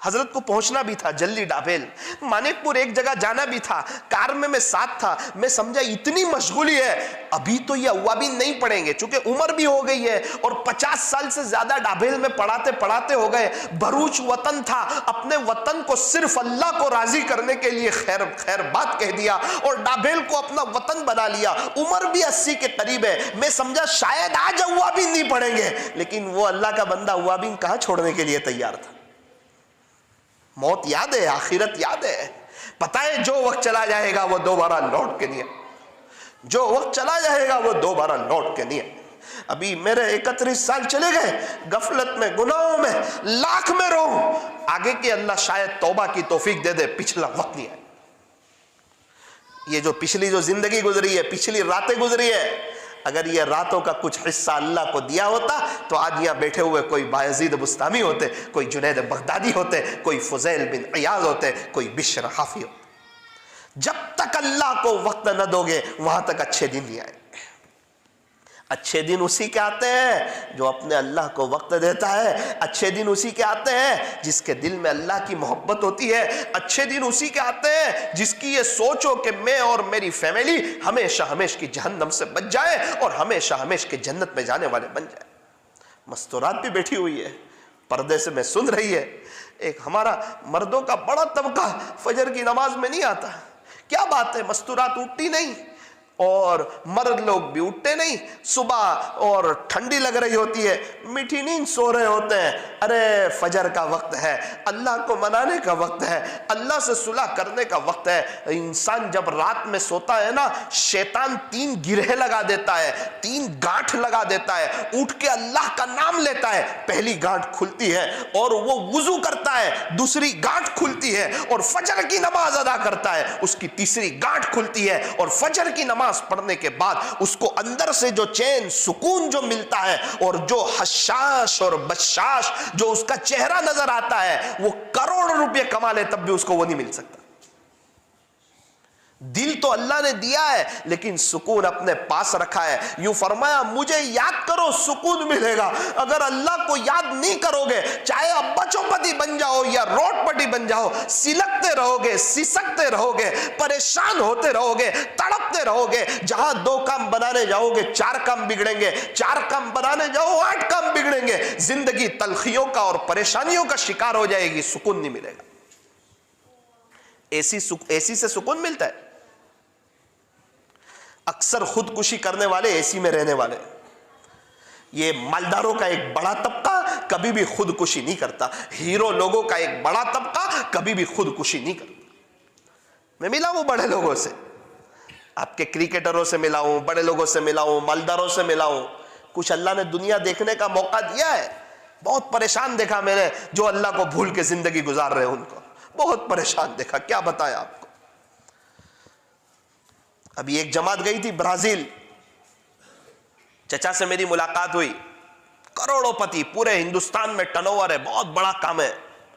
حضرت کو پہنچنا بھی تھا جلدی ڈابھیل, مانیک پور ایک جگہ جانا بھی تھا, کار میں ساتھ تھا. میں سمجھا اتنی مشغولی ہے, ابھی تو یہ اوابین نہیں پڑھیں گے چونکہ عمر بھی ہو گئی ہے اور 50 سال سے زیادہ ڈابھیل میں پڑھاتے پڑھاتے ہو گئے. بھروچ وطن تھا, اپنے وطن کو صرف اللہ کو راضی کرنے کے لیے خیر بات کہہ دیا اور ڈابھیل کو اپنا وطن بنا لیا. عمر بھی 80 کے قریب ہے. میں سمجھا شاید آج اوابین نہیں پڑھیں گے, لیکن وہ اللہ کا بندہ اوابین کہاں چھوڑنے کے لیے تیار تھا. موت یاد ہے, آخرت یاد ہے, پتہ ہے جو وقت چلا جائے گا وہ دوبارہ لوٹ کے نہیں ہے, جو وقت چلا جائے گا وہ دوبارہ لوٹ کے نہیں ہے. ابھی میرے 31 سال چلے گئے, غفلت میں, گناہوں میں, لاکھ میں رہوں, آگے کے اللہ شاید توبہ کی توفیق دے دے, پچھلا وقت نہیں ہے. یہ جو پچھلی جو زندگی گزری ہے, پچھلی راتیں گزری ہے, اگر یہ راتوں کا کچھ حصہ اللہ کو دیا ہوتا تو آج یہاں بیٹھے ہوئے کوئی بایزید بستامی ہوتے, کوئی جنید بغدادی ہوتے, کوئی فضیل بن عیاض ہوتے, کوئی بشر حافی ہوتے. جب تک اللہ کو وقت نہ دو گے وہاں تک اچھے دن نہیں آئے. اچھے دن اسی کے آتے ہیں جو اپنے اللہ کو وقت دیتا ہے. اچھے دن اسی کے آتے ہیں جس کے دل میں اللہ کی محبت ہوتی ہے. اچھے دن اسی کے آتے ہیں جس کی یہ سوچ ہو کہ میں اور میری فیملی ہمیشہ ہمیشہ کی جہنم سے بچ جائے اور ہمیشہ ہمیشہ کی جنت میں جانے والے بن جائے. مستورات بھی بیٹھی ہوئی ہے, پردے سے میں سن رہی ہے. ایک ہمارا مردوں کا بڑا طبقہ فجر کی نماز میں نہیں آتا. کیا بات ہے, مستورات اٹھتی نہیں اور مرد لوگ بھی اٹھتے نہیں. صبح اور ٹھنڈی لگ رہی ہوتی ہے, میٹھی نیند سو رہے ہوتے ہیں. ارے فجر کا وقت ہے, اللہ کو منانے کا وقت ہے, اللہ سے صلح کرنے کا وقت ہے. انسان جب رات میں سوتا ہے نا, شیطان 3 گرہ لگا دیتا ہے, 3 گانٹھ لگا دیتا ہے. اٹھ کے اللہ کا نام لیتا ہے, پہلی گانٹھ کھلتی ہے اور وہ وضو کرتا ہے, دوسری گانٹھ کھلتی ہے اور فجر کی نماز ادا کرتا ہے, اس کی تیسری گانٹھ کھلتی ہے اور فجر کی نماز پڑھنے کے بعد اس کو اندر سے جو چین سکون جو ملتا ہے اور جو حشاش اور بشاش جو اس کا چہرہ نظر آتا ہے, وہ کروڑ روپے کما لے تب بھی اس کو وہ نہیں مل سکتا. دل تو اللہ نے دیا ہے لیکن سکون اپنے پاس رکھا ہے. یوں فرمایا مجھے یاد کرو سکون ملے گا. اگر اللہ کو یاد نہیں کرو گے, چاہے ابا چوپتی بن جاؤ یا روٹ پٹی بن جاؤ, سلکتے رہو گے, سسکتے رہو گے, پریشان ہوتے رہو گے, تڑپتے رہو گے. جہاں 2 کام بنانے جاؤ گے 4 کام بگڑیں گے, 4 کام بنانے جاؤ 8 کام بگڑیں گے. زندگی تلخیوں کا اور پریشانیوں کا شکار ہو جائے گی, سکون نہیں ملے گا. ایسی سے سکون ملتا ہے. اکثر خودکشی کرنے والے ایسی میں رہنے والے. یہ مالداروں کا ایک بڑا طبقہ کبھی بھی خودکشی نہیں کرتا. ہیرو لوگوں کا ایک بڑا طبقہ کبھی بھی خودکشی نہیں کرتا. میں ملا ہوں بڑے لوگوں سے, آپ کے کرکٹروں سے ملا ہوں, بڑے لوگوں سے ملا ہوں, مالداروں سے ملا ہوں. کچھ اللہ نے دنیا دیکھنے کا موقع دیا ہے. بہت پریشان دیکھا میں نے جو اللہ کو بھول کے زندگی گزار رہے ہیں, ان کو بہت پریشان دیکھا. کیا بتایا آپ کو. ابھی ایک جماعت گئی تھی برازیل, چچا سے میری ملاقات ہوئی, کروڑوں پتی, پورے ہندوستان میں ٹرن اوور ہے, بہت بڑا کام ہے.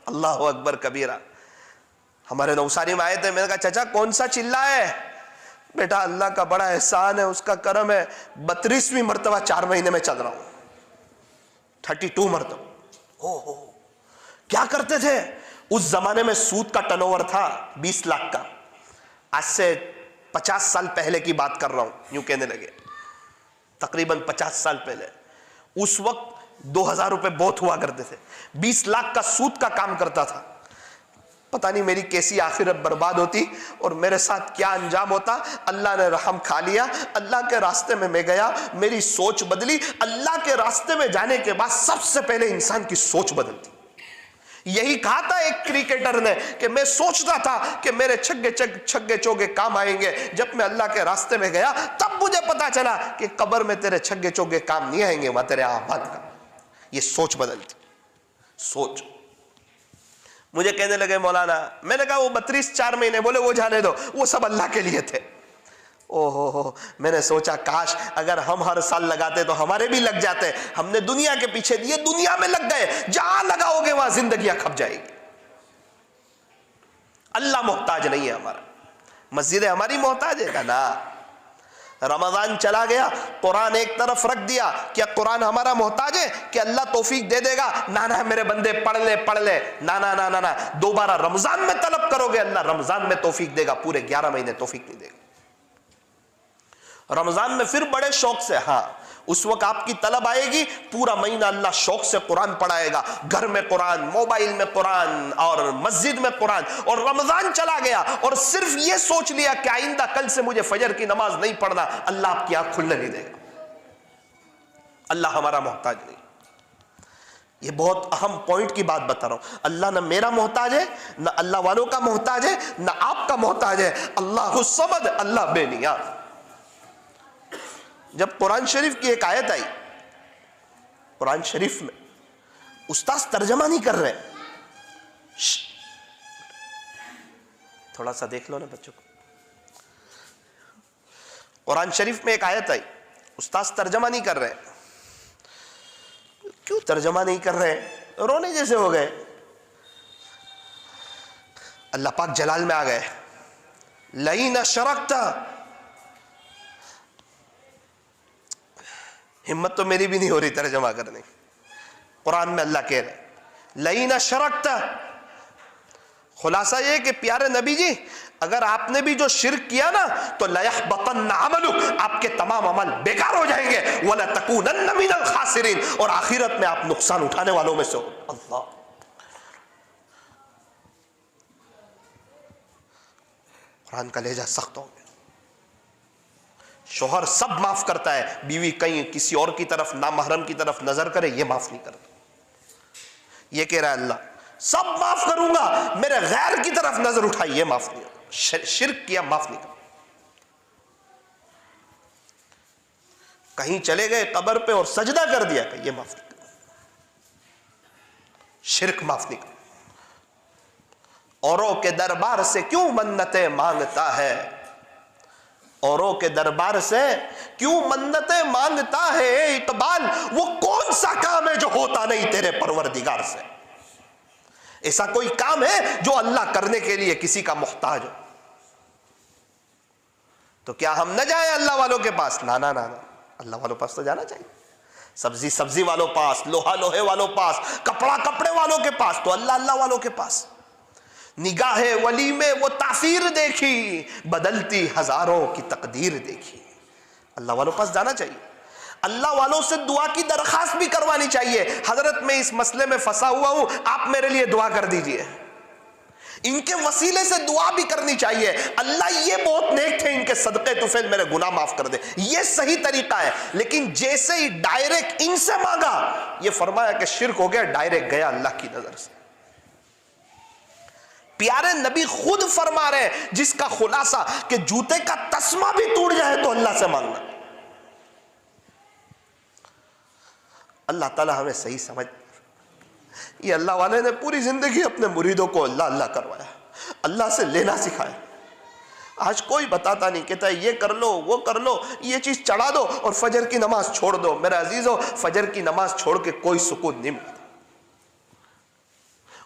اللہ اکبر کبیرہ. ہمارے نوساری میں آئے تھے, میں نے کہا چچا کون سا چلا ہے؟ بیٹا اللہ کا بڑا احسان ہے, اس کا کرم ہے, 32ویں مرتبہ 4 مہینے میں چل رہا ہوں. 32 مرتبہ. ہو کیا کرتے تھے اس زمانے میں؟ سود کا ٹرن اوور تھا 20 لاکھ کا. آج سے 50 سال پہلے کی بات کر رہا ہوں, یوں کہنے لگے, تقریباً 50 سال پہلے. اس وقت 2000 روپے بہت ہوا کرتے تھے. 20 لاکھ کا سود کا کام کرتا تھا. پتہ نہیں میری کیسی آخرت برباد ہوتی اور میرے ساتھ کیا انجام ہوتا. اللہ نے رحم کھا لیا, اللہ کے راستے میں گیا, میری سوچ بدلی. اللہ کے راستے میں جانے کے بعد سب سے پہلے انسان کی سوچ بدلتی. یہی کہا تھا ایک کرکٹر نے کہ میں سوچتا تھا کہ میرے چھگے چوگے کام آئیں گے, جب میں اللہ کے راستے میں گیا تب مجھے پتا چلا کہ قبر میں تیرے چھگے چوگے کام نہیں آئیں گے, وہاں تیرے اعمال کا. یہ سوچ بدلتی. سوچ. مجھے کہنے لگے مولانا, میں نے کہا وہ 32 مہینے, بولے وہ جانے دو, وہ سب اللہ کے لیے تھے. او ہو, میں نے سوچا کاش اگر ہم ہر سال لگاتے تو ہمارے بھی لگ جاتے. ہم نے دنیا کے پیچھے دیے, دنیا میں لگ گئے, جہاں لگاؤ گے وہاں زندگیاں کھپ جائے گی. اللہ محتاج نہیں ہے ہمارا, مسجد ہماری محتاج ہے نا. رمضان چلا گیا, قرآن ایک طرف رکھ دیا. کیا قرآن ہمارا محتاج ہے کہ اللہ توفیق دے دے گا؟ نانا میرے بندے پڑھ لے. نا, دوبارہ رمضان میں طلب کرو گے اللہ رمضان میں توفیق دے گا, پورے 11 مہینے توفیق نہیں دے گا. رمضان میں پھر بڑے شوق سے, ہاں اس وقت آپ کی طلب آئے گی, پورا مہینہ اللہ شوق سے قرآن پڑھائے گا, گھر میں قرآن, موبائل میں قرآن اور مسجد میں قرآن. اور رمضان چلا گیا اور صرف یہ سوچ لیا کہ آئندہ کل سے مجھے فجر کی نماز نہیں پڑھنا, اللہ آپ کی آنکھ کھلنے نہیں دے گا. اللہ ہمارا محتاج نہیں. یہ بہت اہم پوائنٹ کی بات بتا رہا ہوں. اللہ نہ میرا محتاج ہے, نہ اللہ والوں کا محتاج ہے, نہ آپ کا محتاج ہے. اللہ الصمد, اللہ بے نیاز. جب قرآن شریف کی ایک آیت آئی, قرآن شریف میں استاذ ترجمہ نہیں کر رہے, تھوڑا سا دیکھ لو نا بچوں کو. قرآن شریف میں ایک آیت آئی, استاذ ترجمہ نہیں کر رہے. کیوں ترجمہ نہیں کر رہے؟ رونے جیسے ہو گئے. اللہ پاک جلال میں آ گئے, لئن اشرکت. ہمت تو میری بھی نہیں ہو رہی ترجمہ کرنے کی. قرآن میں اللہ کہہ رہے لئن اشرکت. خلاصہ یہ کہ پیارے نبی جی, اگر آپ نے بھی جو شرک کیا نا تو لَيَحْبَطَنَّ عَمَلُكَ, آپ کے تمام عمل بیکار ہو جائیں گے. وَلَتَكُونَنَّ مِنَ الْخَاسِرِينَ, اور آخرت میں آپ نقصان اٹھانے والوں میں سے ہو. اللہ, قرآن کا لہجہ سخت ہو گیا. شوہر سب معاف کرتا ہے, بیوی کہیں کسی اور کی طرف, نامحرم کی طرف نظر کرے یہ معاف نہیں کرتا. یہ کہہ رہا ہے اللہ سب معاف کروں گا, میرے غیر کی طرف نظر اٹھائی یہ معاف نہیں. شرک کیا معاف نہیں کرتا. کہیں چلے گئے قبر پہ اور سجدہ کر دیا کہ یہ معاف نہیں کرتا. شرک معاف نہیں کرتا. اوروں کے دربار سے کیوں منتیں مانگتا ہے, اوروں کے دربار سے کیوں منتیں مانگتا ہے اے اقبال, وہ کون سا کام ہے جو ہوتا نہیں تیرے پروردگار سے؟ ایسا کوئی کام ہے جو اللہ کرنے کے لیے کسی کا محتاج ہو؟ تو کیا ہم نہ جائیں اللہ والوں کے پاس؟ نا, اللہ والوں پاس تو جانا چاہیے. سبزی والوں پاس, لوہے والوں پاس, کپڑے والوں کے پاس, تو اللہ والوں کے پاس. نگاہ ولی میں وہ تاثیر دیکھی, بدلتی ہزاروں کی تقدیر دیکھی. اللہ والوں پاس جانا چاہیے. اللہ والوں سے دعا کی درخواست بھی کروانی چاہیے. حضرت میں اس مسئلے میں پھنسا ہوا ہوں, آپ میرے لیے دعا کر دیجئے. ان کے وسیلے سے دعا بھی کرنی چاہیے. اللہ یہ بہت نیک تھے, ان کے صدقے طفیل میرے گناہ معاف کر دے, یہ صحیح طریقہ ہے. لیکن جیسے ہی ڈائریکٹ ان سے مانگا, یہ فرمایا کہ شرک ہو گیا, ڈائریکٹ گیا اللہ کی نظر سے. پیارے نبی خود فرما رہے ہیں, جس کا خلاصہ کہ جوتے کا تسمہ بھی ٹوٹ جائے تو اللہ سے مانگنا. اللہ تعالیٰ ہمیں صحیح سمجھ. یہ اللہ والے نے پوری زندگی اپنے مریدوں کو اللہ کروایا, اللہ سے لینا سکھایا. آج کوئی بتاتا نہیں, کہتا ہے یہ کر لو, وہ کر لو, یہ چیز چڑھا دو اور فجر کی نماز چھوڑ دو. میرے عزیزو, فجر کی نماز چھوڑ کے کوئی سکون نہیں ملتا.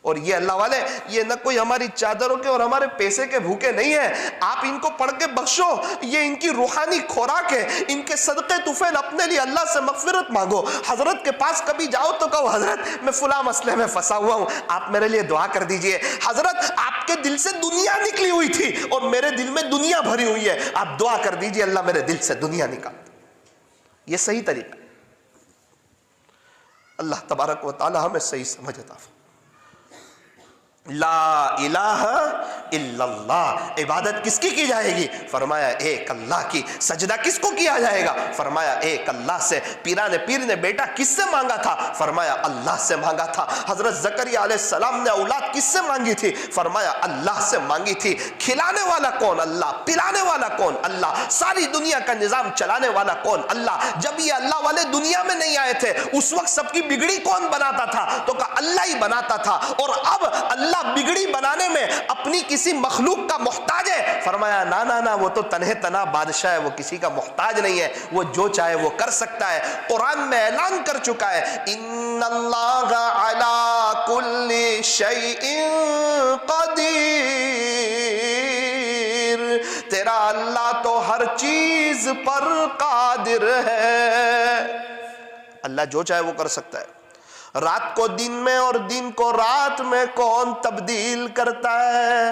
اور یہ اللہ والے, یہ نہ کوئی ہماری چادروں کے اور ہمارے پیسے کے بھوکے نہیں ہیں. آپ ان کو پڑھ کے بخشو, یہ ان کی روحانی خوراک ہے. ان کے صدقے طفیل اپنے لیے اللہ سے مغفرت مانگو. حضرت کے پاس کبھی جاؤ تو کہو حضرت میں فلاں مسئلے میں پھنسا ہوا ہوں, آپ میرے لیے دعا کر دیجئے. حضرت آپ کے دل سے دنیا نکلی ہوئی تھی اور میرے دل میں دنیا بھری ہوئی ہے, آپ دعا کر دیجئے اللہ میرے دل سے دنیا نکال. یہ صحیح طریقہ. اللہ تبارک و تعالی ہمیں صحیح سمجھ عطا فرمائے. لا الہ الا اللہ، عبادت کس کی جائے گی؟ فرمایا ایک اللہ کی۔ سجدہ کس کو کیا جائے گا؟ فرمایا ایک اللہ سے۔ پیر نے بیٹا کس سے مانگا تھا؟ فرمایا اللہ سے مانگا تھا۔ حضرت زکریا علیہ السلام نے اولاد کس سے مانگی تھی؟ فرمایا اللہ سے مانگی تھی۔ کھلانے والا کون؟ اللہ۔ پلانے والا کون؟ اللہ۔ ساری دنیا کا نظام چلانے والا کون؟ اللہ۔ جب یہ اللہ والے دنیا میں نہیں آئے تھے اس وقت سب کی بگڑی کون بناتا تھا؟ تو کہا اللہ ہی بناتا تھا۔ اور اب اللہ بگڑی بنانے میں اپنی کسی مخلوق کا محتاج ہے؟ فرمایا نا نا نا، وہ تو تنہ تنہا بادشاہ ہے، وہ کسی کا محتاج نہیں ہے، وہ جو چاہے وہ کر سکتا ہے۔ قرآن میں اعلان کر چکا ہے ان اللہ علی کل شیء قدیر، تیرا اللہ تو ہر چیز پر قادر ہے۔ اللہ جو چاہے وہ کر سکتا ہے۔ رات کو دن میں اور دن کو رات میں کون تبدیل کرتا ہے؟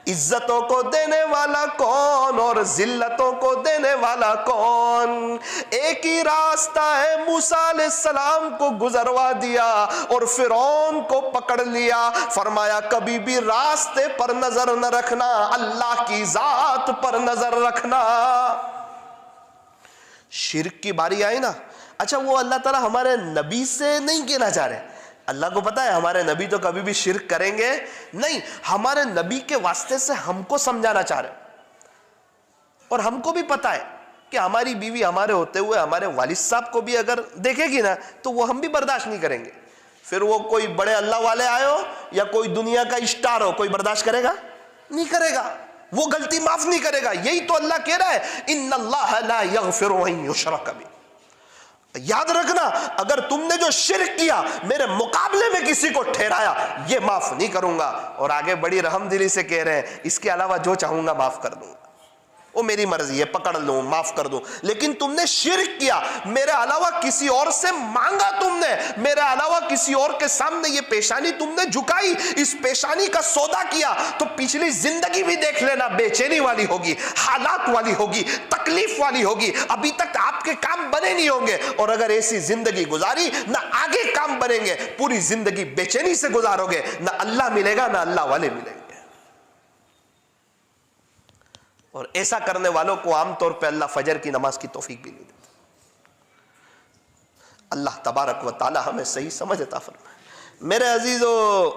عزتوں کو دینے والا کون اور ذلتوں کو دینے والا کون؟ ایک ہی راستہ ہے، موسیٰ علیہ السلام کو گزروا دیا اور فرعون کو پکڑ لیا۔ فرمایا کبھی بھی راستے پر نظر نہ رکھنا، اللہ کی ذات پر نظر رکھنا۔ شرک کی باری آئی نا، اچھا وہ اللہ تعالیٰ ہمارے نبی سے نہیں کہنا چاہ رہے۔ اللہ کو پتا ہے ہمارے نبی تو کبھی بھی شرک کریں گے نہیں، ہمارے نبی کے واسطے سے ہم کو سمجھانا چاہ رہے۔ اور ہم کو بھی پتا ہے کہ ہماری بیوی ہمارے ہوتے ہوئے ہمارے والد صاحب کو بھی اگر دیکھے گی نا تو وہ ہم بھی برداشت نہیں کریں گے۔ پھر وہ کوئی بڑے اللہ والے آئے ہو یا کوئی دنیا کا اسٹار ہو، کوئی برداشت کرے گا؟ نہیں کرے گا، وہ غلطی معاف نہیں کرے گا۔ یہی تو اللہ کہہ رہا ہے ان اللہ لا یغفر ان یشرک بہ۔ یاد رکھنا اگر تم نے جو شرک کیا میرے مقابلے میں کسی کو ٹھہرایا یہ معاف نہیں کروں گا۔ اور آگے بڑی رحم دلی سے کہہ رہے ہیں اس کے علاوہ جو چاہوں گا معاف کر دوں گا، وہ میری مرضی ہے، پکڑ لوں معاف کر دوں۔ لیکن تم نے شرک کیا، میرے علاوہ کسی اور سے مانگا، تم نے میرے علاوہ کسی اور کے سامنے یہ پیشانی تم نے جھکائی، اس پیشانی کا سودا کیا، تو پچھلی زندگی بھی دیکھ لینا بے چینی والی ہوگی، حالات والی ہوگی، تکلیف والی ہوگی۔ ابھی تک آپ کے کام بنے نہیں ہوں گے، اور اگر ایسی زندگی گزاری نہ آگے کام بنیں گے، پوری زندگی بے چینی سے گزارو گے، نہ اللہ ملے گا نہ اللہ والے ملیں گے۔ اور ایسا کرنے والوں کو عام طور پہ اللہ فجر کی نماز کی توفیق بھی نہیں دیتا۔ اللہ تبارک و تعالی ہمیں صحیح سمجھ عطا فرمائے۔ میرے عزیزو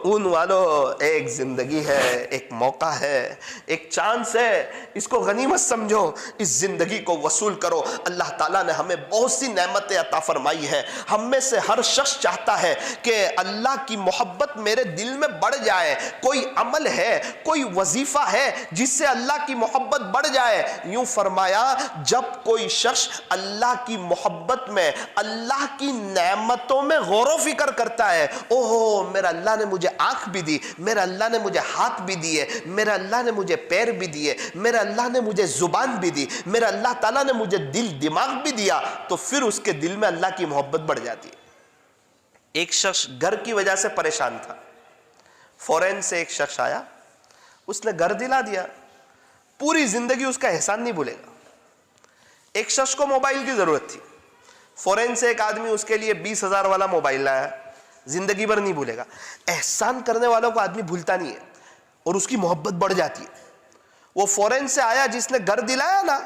اون والو، ایک زندگی ہے، ایک موقع ہے، ایک چانس ہے، اس کو غنیمت سمجھو، اس زندگی کو وصول کرو۔ اللہ تعالیٰ نے ہمیں بہت سی نعمتیں عطا فرمائی ہیں۔ ہم میں سے ہر شخص چاہتا ہے کہ اللہ کی محبت میرے دل میں بڑھ جائے۔ کوئی عمل ہے، کوئی وظیفہ ہے جس سے اللہ کی محبت بڑھ جائے۔ یوں فرمایا جب کوئی شخص اللہ کی محبت میں، اللہ کی نعمتوں میں غور و فکر کرتا ہے، اوہ میرا اللہ نے مجھے آنکھ بھی دی، میرا اللہ نے مجھے ہاتھ بھی دیے، میرا اللہ نے مجھے پیر بھی دیے، میرا اللہ نے مجھے زبان بھی دی، میرا اللہ تعالیٰ نے مجھے دل دماغ بھی دیا، تو پھر اس کے دل میں اللہ کی محبت بڑھ جاتی ہے۔ ایک شخص گھر کی وجہ سے پریشان تھا، فورین سے ایک شخص آیا، اس نے گھر دلا دیا، پوری زندگی اس کا احسان نہیں بھولے گا۔ ایک شخص کو موبائل کی ضرورت تھی، فورین سے ایک آدمی اس کے لیے 20,000 والا موبائل لایا، زندگی بھر نہیں بھولے گا۔ احسان کرنے والوں کو آدمی بھولتا نہیں ہے اور اس کی محبت بڑھ جاتی ہے۔ وہ فورین سے آیا جس نے گھر دلایا نا،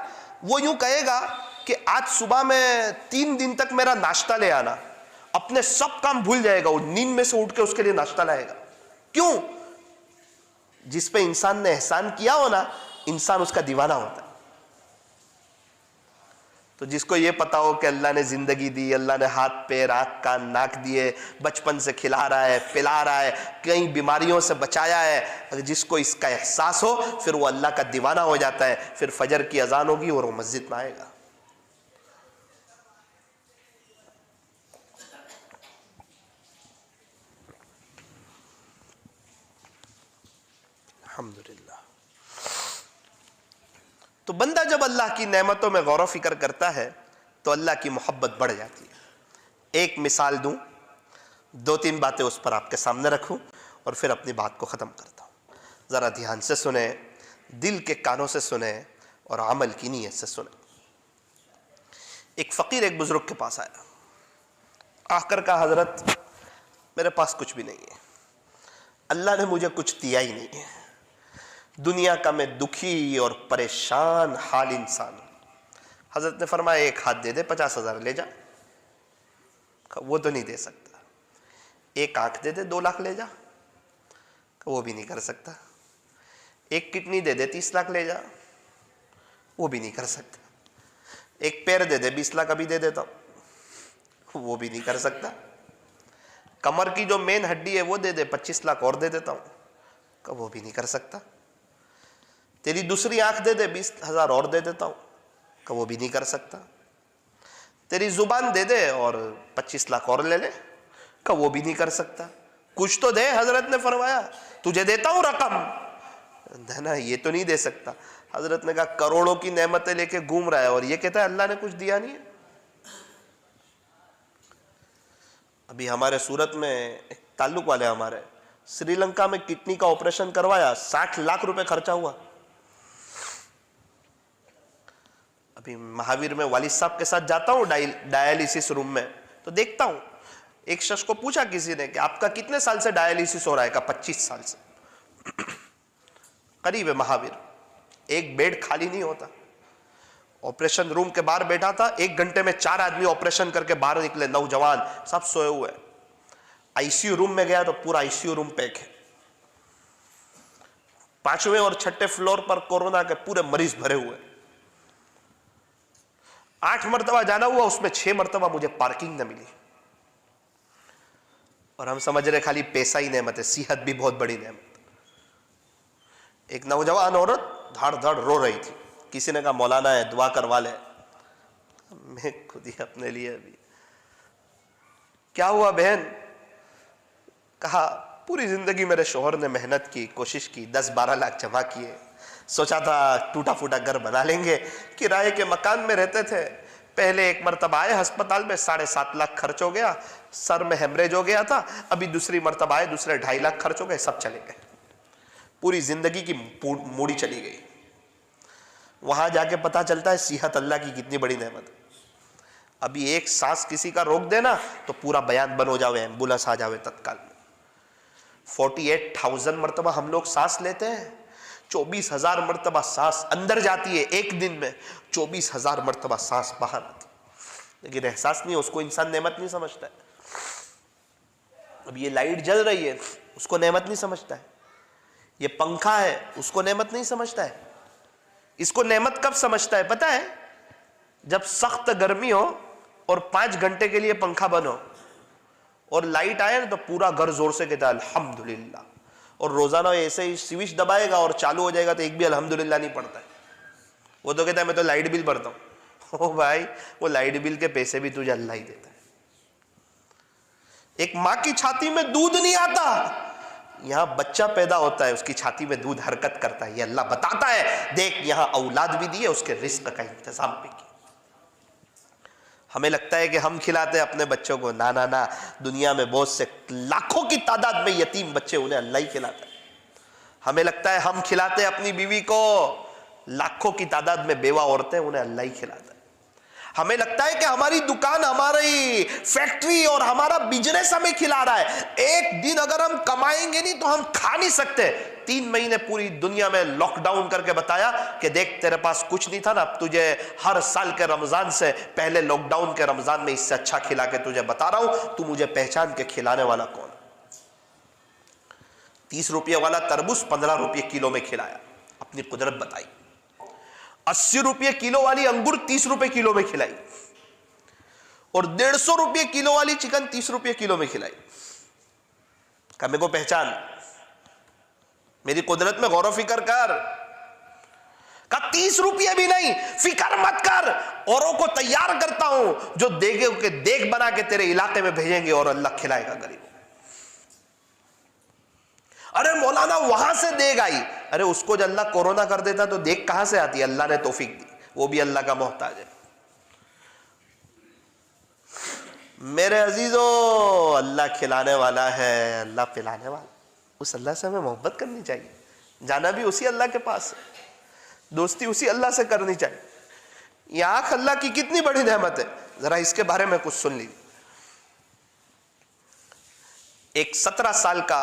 وہ یوں کہے گا کہ آج صبح میں 3 دن تک میرا ناشتہ لے آنا، اپنے سب کام بھول جائے گا، وہ نیند میں سے اٹھ کے اس کے لیے ناشتہ لائے گا۔ کیوں؟ جس پہ انسان نے احسان کیا ہو نا، انسان اس کا دیوانہ ہوتا ہے۔ تو جس کو یہ پتا ہو کہ اللہ نے زندگی دی، اللہ نے ہاتھ پیر آنکھ کان ناک دیے، بچپن سے کھلا رہا ہے پلا رہا ہے، کئی بیماریوں سے بچایا ہے، جس کو اس کا احساس ہو پھر وہ اللہ کا دیوانہ ہو جاتا ہے۔ پھر فجر کی اذان ہوگی اور وہ مسجد میں آئے گا۔ الحمدللہ۔ تو بندہ جب اللہ کی نعمتوں میں غور و فکر کرتا ہے تو اللہ کی محبت بڑھ جاتی ہے۔ ایک مثال دوں، 2-3 باتیں اس پر آپ کے سامنے رکھوں اور پھر اپنی بات کو ختم کرتا ہوں۔ ذرا دھیان سے سنیں، دل کے کانوں سے سنیں اور عمل کی نیت سے سنیں۔ ایک فقیر ایک بزرگ کے پاس آیا، آ کر کہا حضرت میرے پاس کچھ بھی نہیں ہے، اللہ نے مجھے کچھ دیا ہی نہیں ہے، دنیا کا میں دکھی اور پریشان حال انسان ہوں۔ حضرت نے فرمایا ایک ہاتھ دے دے 50,000 لے جا، وہ تو نہیں دے سکتا۔ ایک آنکھ دے دے 2 لاکھ لے جا، وہ بھی نہیں کر سکتا۔ ایک کڈنی دے دے 30 لاکھ لے جا، وہ بھی نہیں کر سکتا۔ ایک پیر دے دے 20 لاکھ ابھی دے دیتا ہوں، وہ بھی نہیں کر سکتا۔ کمر کی جو مین ہڈی ہے وہ دے دے 25 لاکھ اور دے دیتا ہوں، وہ بھی نہیں کر سکتا۔ تیری دوسری آنکھ دے دے 20,000 اور دے دیتا ہوں، وہ بھی نہیں کر سکتا۔ تیری زبان دے دے اور 25 لاکھ اور لے لے، وہ بھی نہیں کر سکتا۔ کچھ تو دے، حضرت نے فرمایا تجھے دیتا ہوں رقم، دینا یہ تو نہیں دے سکتا۔ حضرت نے کہا کروڑوں کی نعمتیں لے کے گھوم رہا ہے اور یہ کہتا ہے اللہ نے کچھ دیا نہیں ہے۔ ابھی ہمارے سورت میں ایک تعلق والے ہمارے سری لنکا میں کڈنی کا آپریشن کروایا، 60 لاکھ روپے خرچہ ہوا۔ ابھی مہاویر میں والد صاحب کے ساتھ جاتا ہوں ڈائیلیسس روم میں، تو دیکھتا ہوں ایک شخص کو پوچھا کسی نے کہ آپ کا کتنے سال سے ڈائیلیسس ہو رہا ہے؟ کہا 25 سال سے۔ قریب ہے مہاویر، ایک بیڈ خالی نہیں ہوتا۔ آپریشن روم کے باہر بیٹھا تھا، 1 گھنٹے میں 4 آدمی آپریشن کر کے باہر نکلے، نوجوان سب سوئے ہوئے۔ آئی سی یو روم میں گیا تو پورا آئی سی یو روم پیک ہے۔ 5ویں اور 6ٹھے فلور پر کورونا کے پورے مریض بھرے ہوئے۔ 8 مرتبہ جانا ہوا، اس میں 6 مرتبہ مجھے پارکنگ نہ ملی۔ اور ہم سمجھ رہے خالی پیسہ ہی نعمت ہے، صحت بھی بہت بڑی نعمت۔ ایک نوجوان عورت دھڑ دھڑ رو رہی تھی، کسی نے کہا مولانا ہے دعا کروا لے۔ میں خود ہی اپنے لیے ابھی کیا ہوا بہن؟ کہا پوری زندگی میرے شوہر نے محنت کی، کوشش کی، 10-12 لاکھ جمع کیے، سوچا تھا ٹوٹا پھوٹا گھر بنا لیں گے، کرائے کے مکان میں رہتے تھے۔ پہلے ایک مرتبہ آئے ہسپتال میں، 7.5 لاکھ خرچ ہو گیا، سر میں ہیمریج ہو گیا تھا۔ ابھی دوسری مرتبہ آئے، دوسرے 2.5 لاکھ خرچ ہو گئے، سب چلے گئے۔ پوری زندگی کی موڑی چلی گئی۔ وہاں جا کے پتا چلتا ہے صحت اللہ کی کتنی بڑی نعمت ہے۔ ابھی ایک سانس کسی کا روک دینا تو پورا بیان بن ہو جاوے، ایمبولنس آ جاوے تتکال میں۔ 48,000 مرتبہ ہم لوگ سانس لیتے ہیں، 24,000 مرتبہ سانس اندر جاتی ہے ایک دن میں، 24,000 مرتبہ سانس باہر آتی ہے، لیکن احساس نہیں، اس کو انسان نعمت نہیں سمجھتا ہے۔ اب یہ لائٹ جل رہی ہے، اس کو نعمت نہیں سمجھتا ہے۔ یہ پنکھا ہے، اس کو نعمت نہیں سمجھتا ہے۔ اس کو نعمت کب سمجھتا ہے پتہ ہے؟ جب سخت گرمی ہو اور 5 گھنٹے کے لیے پنکھا بند ہو اور لائٹ آئے نا تو پورا گھر زور سے کہتا ہے الحمدللہ، اور روزانہ ایسے ہی سوئچ دبائے گا اور چالو ہو جائے گا تو ایک بھی الحمدللہ نہیں پڑتا ہے۔ وہ تو کہتا ہے میں تو لائٹ بل بھرتا ہوں۔ او بھائی، وہ لائٹ بل کے پیسے بھی تجھے اللہ ہی دیتا ہے۔ ایک ماں کی چھاتی میں دودھ نہیں آتا، یہاں بچہ پیدا ہوتا ہے، اس کی چھاتی میں دودھ حرکت کرتا ہے، یہ اللہ بتاتا ہے دیکھ یہاں اولاد بھی دی ہے، اس کے رزق کا انتظام بھی کیا۔ ہمیں لگتا ہے کہ ہم کھلاتے اپنے بچوں کو، نا نا نا، دنیا میں بہت سے لاکھوں کی تعداد میں یتیم بچے، انہیں اللہ ہی کھلاتا ہے۔ ہمیں لگتا ہے ہم کھلاتے اپنی بیوی کو، لاکھوں کی تعداد میں بیوہ عورتیں، انہیں اللہ ہی کھلاتا ہے۔ ہمیں لگتا ہے کہ ہماری دکان، ہماری فیکٹری اور ہمارا بزنس ہمیں کھلا رہا ہے، ایک دن اگر ہم کمائیں گے نہیں تو ہم کھا نہیں سکتے۔ 3 مہینے پوری دنیا میں لاک ڈاؤن کر کے بتایا کہ دیکھ تیرے پاس کچھ نہیں تھا نا، اب تجھے ہر سال کے رمضان سے پہلے لاک ڈاؤن کے رمضان میں اس سے اچھا کھلا کے تجھے بتا رہا ہوں، تو مجھے پہچان کے کھلانے والا کون؟ 30 روپے والا تربوز 15 روپے کلو میں کھلایا، اپنی قدرت بتائی۔ 80 روپے کلو والی انگور 30 روپے کلو میں کھلائی، اور 150 روپے کلو والی چکن 30 روپے کلو میں کھلائی۔ کہ میرے کو پہچان، میری قدرت میں غور و فکر کر۔ کہ 30 روپے بھی نہیں، فکر مت کر، اوروں کو تیار کرتا ہوں جو دیگوں کے دیگ بنا کے تیرے علاقے میں بھیجیں گے اور اللہ کھلائے گا غریب۔ ارے مولانا وہاں سے دیگ آئی، ارے اس کو جو اللہ کورونا کر دیتا تو دیگ کہاں سے آتی؟ اللہ نے توفیق دی، وہ بھی اللہ کا محتاج ہے۔ میرے عزیزو، اللہ کھلانے والا ہے، اللہ پلانے والا، اس اللہ سے ہمیں محبت کرنی چاہیے، جانا بھی اسی اللہ کے پاس ہے، دوستی اسی اللہ سے کرنی چاہیے۔ یہ آنکھ اللہ کی کتنی بڑی نعمت ہے، ذرا اس کے بارے میں کچھ سن لیجیے۔ ایک 17 سال کا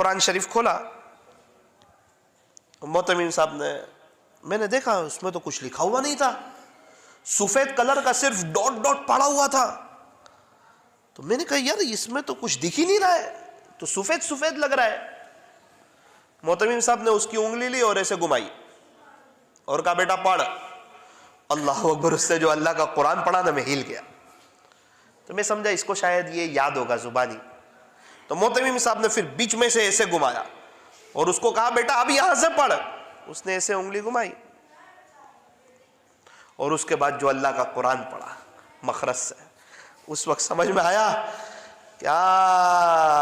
قرآن شریف کھولا, محتمین صاحب نے, میں نے دیکھا اس میں تو کچھ لکھا ہوا نہیں تھا, سفید کلر کا صرف ڈاٹ ڈاٹ پڑا ہوا تھا. تو میں نے کہا یار اس میں تو کچھ دکھ ہی نہیں رہا ہے, تو سفید سفید لگ رہا ہے. محتمین صاحب نے اس کی انگلی لی اور ایسے گھمائی اور کہا بیٹا پڑھ. اللہ اکبر, اس سے جو اللہ کا قرآن پڑھا نا میں ہل گیا. تو میں سمجھا اس کو شاید یہ یاد ہوگا زبانی. تو محتمیم صاحب نے پھر بیچ میں سے ایسے گھمایا اور اس کو کہا بیٹا اب یہاں سے پڑھ. اس نے ایسے انگلی گھمائی اور اس کے بعد جو اللہ کا قرآن پڑھا مخرج سے, اس وقت سمجھ میں آیا کیا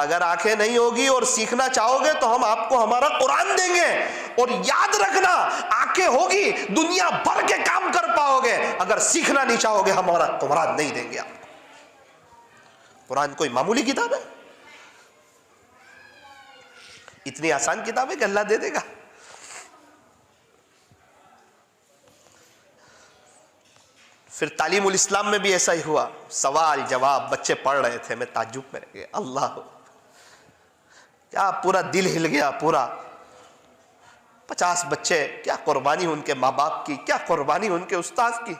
اگر آنکھیں نہیں ہوگی اور سیکھنا چاہو گے تو ہم آپ کو ہمارا قرآن دیں گے. اور یاد رکھنا آنکھیں ہوگی دنیا بھر کے کام کر پاؤ گے, اگر سیکھنا نہیں چاہو گے ہمارا قرآن نہیں دیں گے آپ کو. قرآن کوئی معمولی کتاب ہے؟ اتنی آسان کتاب ہے کہ اللہ دے دے گا. پھر تعلیم الاسلام میں بھی ایسا ہی ہوا, سوال جواب بچے پڑھ رہے تھے, میں تعجب میں رہ گیا. اللہ کیا پورا دل ہل گیا. پورا 50 بچے, کیا قربانی ان کے ماں باپ کی, کیا قربانی ان کے استاد کی.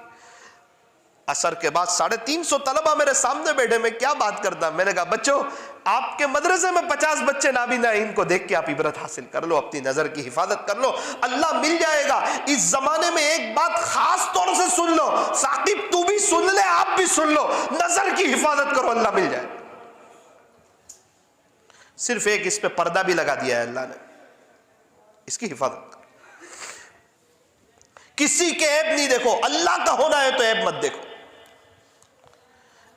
عصر کے بعد 350 طلبہ میرے سامنے بیٹھے, میں کیا بات کرتا. میں نے کہا بچوں آپ کے مدرسے میں 50 بچے نابینا ہیں, ان کو دیکھ کے آپ عبرت حاصل کر لو, اپنی نظر کی حفاظت کر لو, اللہ مل جائے گا. اس زمانے میں ایک بات خاص طور سے سن لو, ثاقب تو بھی سن لے, آپ بھی سن لو, نظر کی حفاظت کرو, اللہ مل جائے. صرف ایک اس پہ پردہ بھی لگا دیا ہے اللہ نے, اس کی حفاظت کرو. کسی کے عیب نہیں دیکھو, اللہ کا ہونا ہے تو عیب مت دیکھو.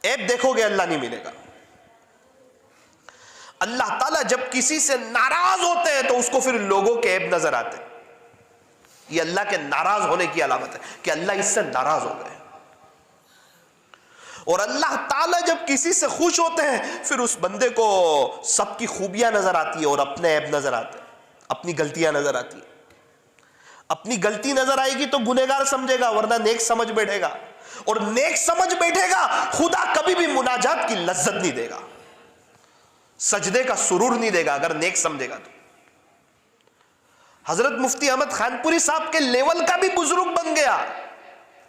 عیب دیکھو گے اللہ نہیں ملے گا. اللہ تعالیٰ جب کسی سے ناراض ہوتے ہیں تو اس کو پھر لوگوں کے عیب نظر آتے ہیں. یہ اللہ کے ناراض ہونے کی علامت ہے کہ اللہ اس سے ناراض ہو گئے. اور اللہ تعالیٰ جب کسی سے خوش ہوتے ہیں پھر اس بندے کو سب کی خوبیاں نظر آتی ہے اور اپنے عیب نظر آتے ہیں, اپنی غلطیاں نظر آتی ہیں. اپنی غلطی نظر آئے گی تو گنہگار سمجھے گا, ورنہ نیک سمجھ بیٹھے گا. اور نیک سمجھ بیٹھے گا خدا کبھی بھی مناجات کی لذت نہیں دے گا, سجدے کا سرور نہیں دے گا اگر نیک سمجھے گا تو. حضرت مفتی احمد خانپوری صاحب کے لیول کا بھی بزرگ بن گیا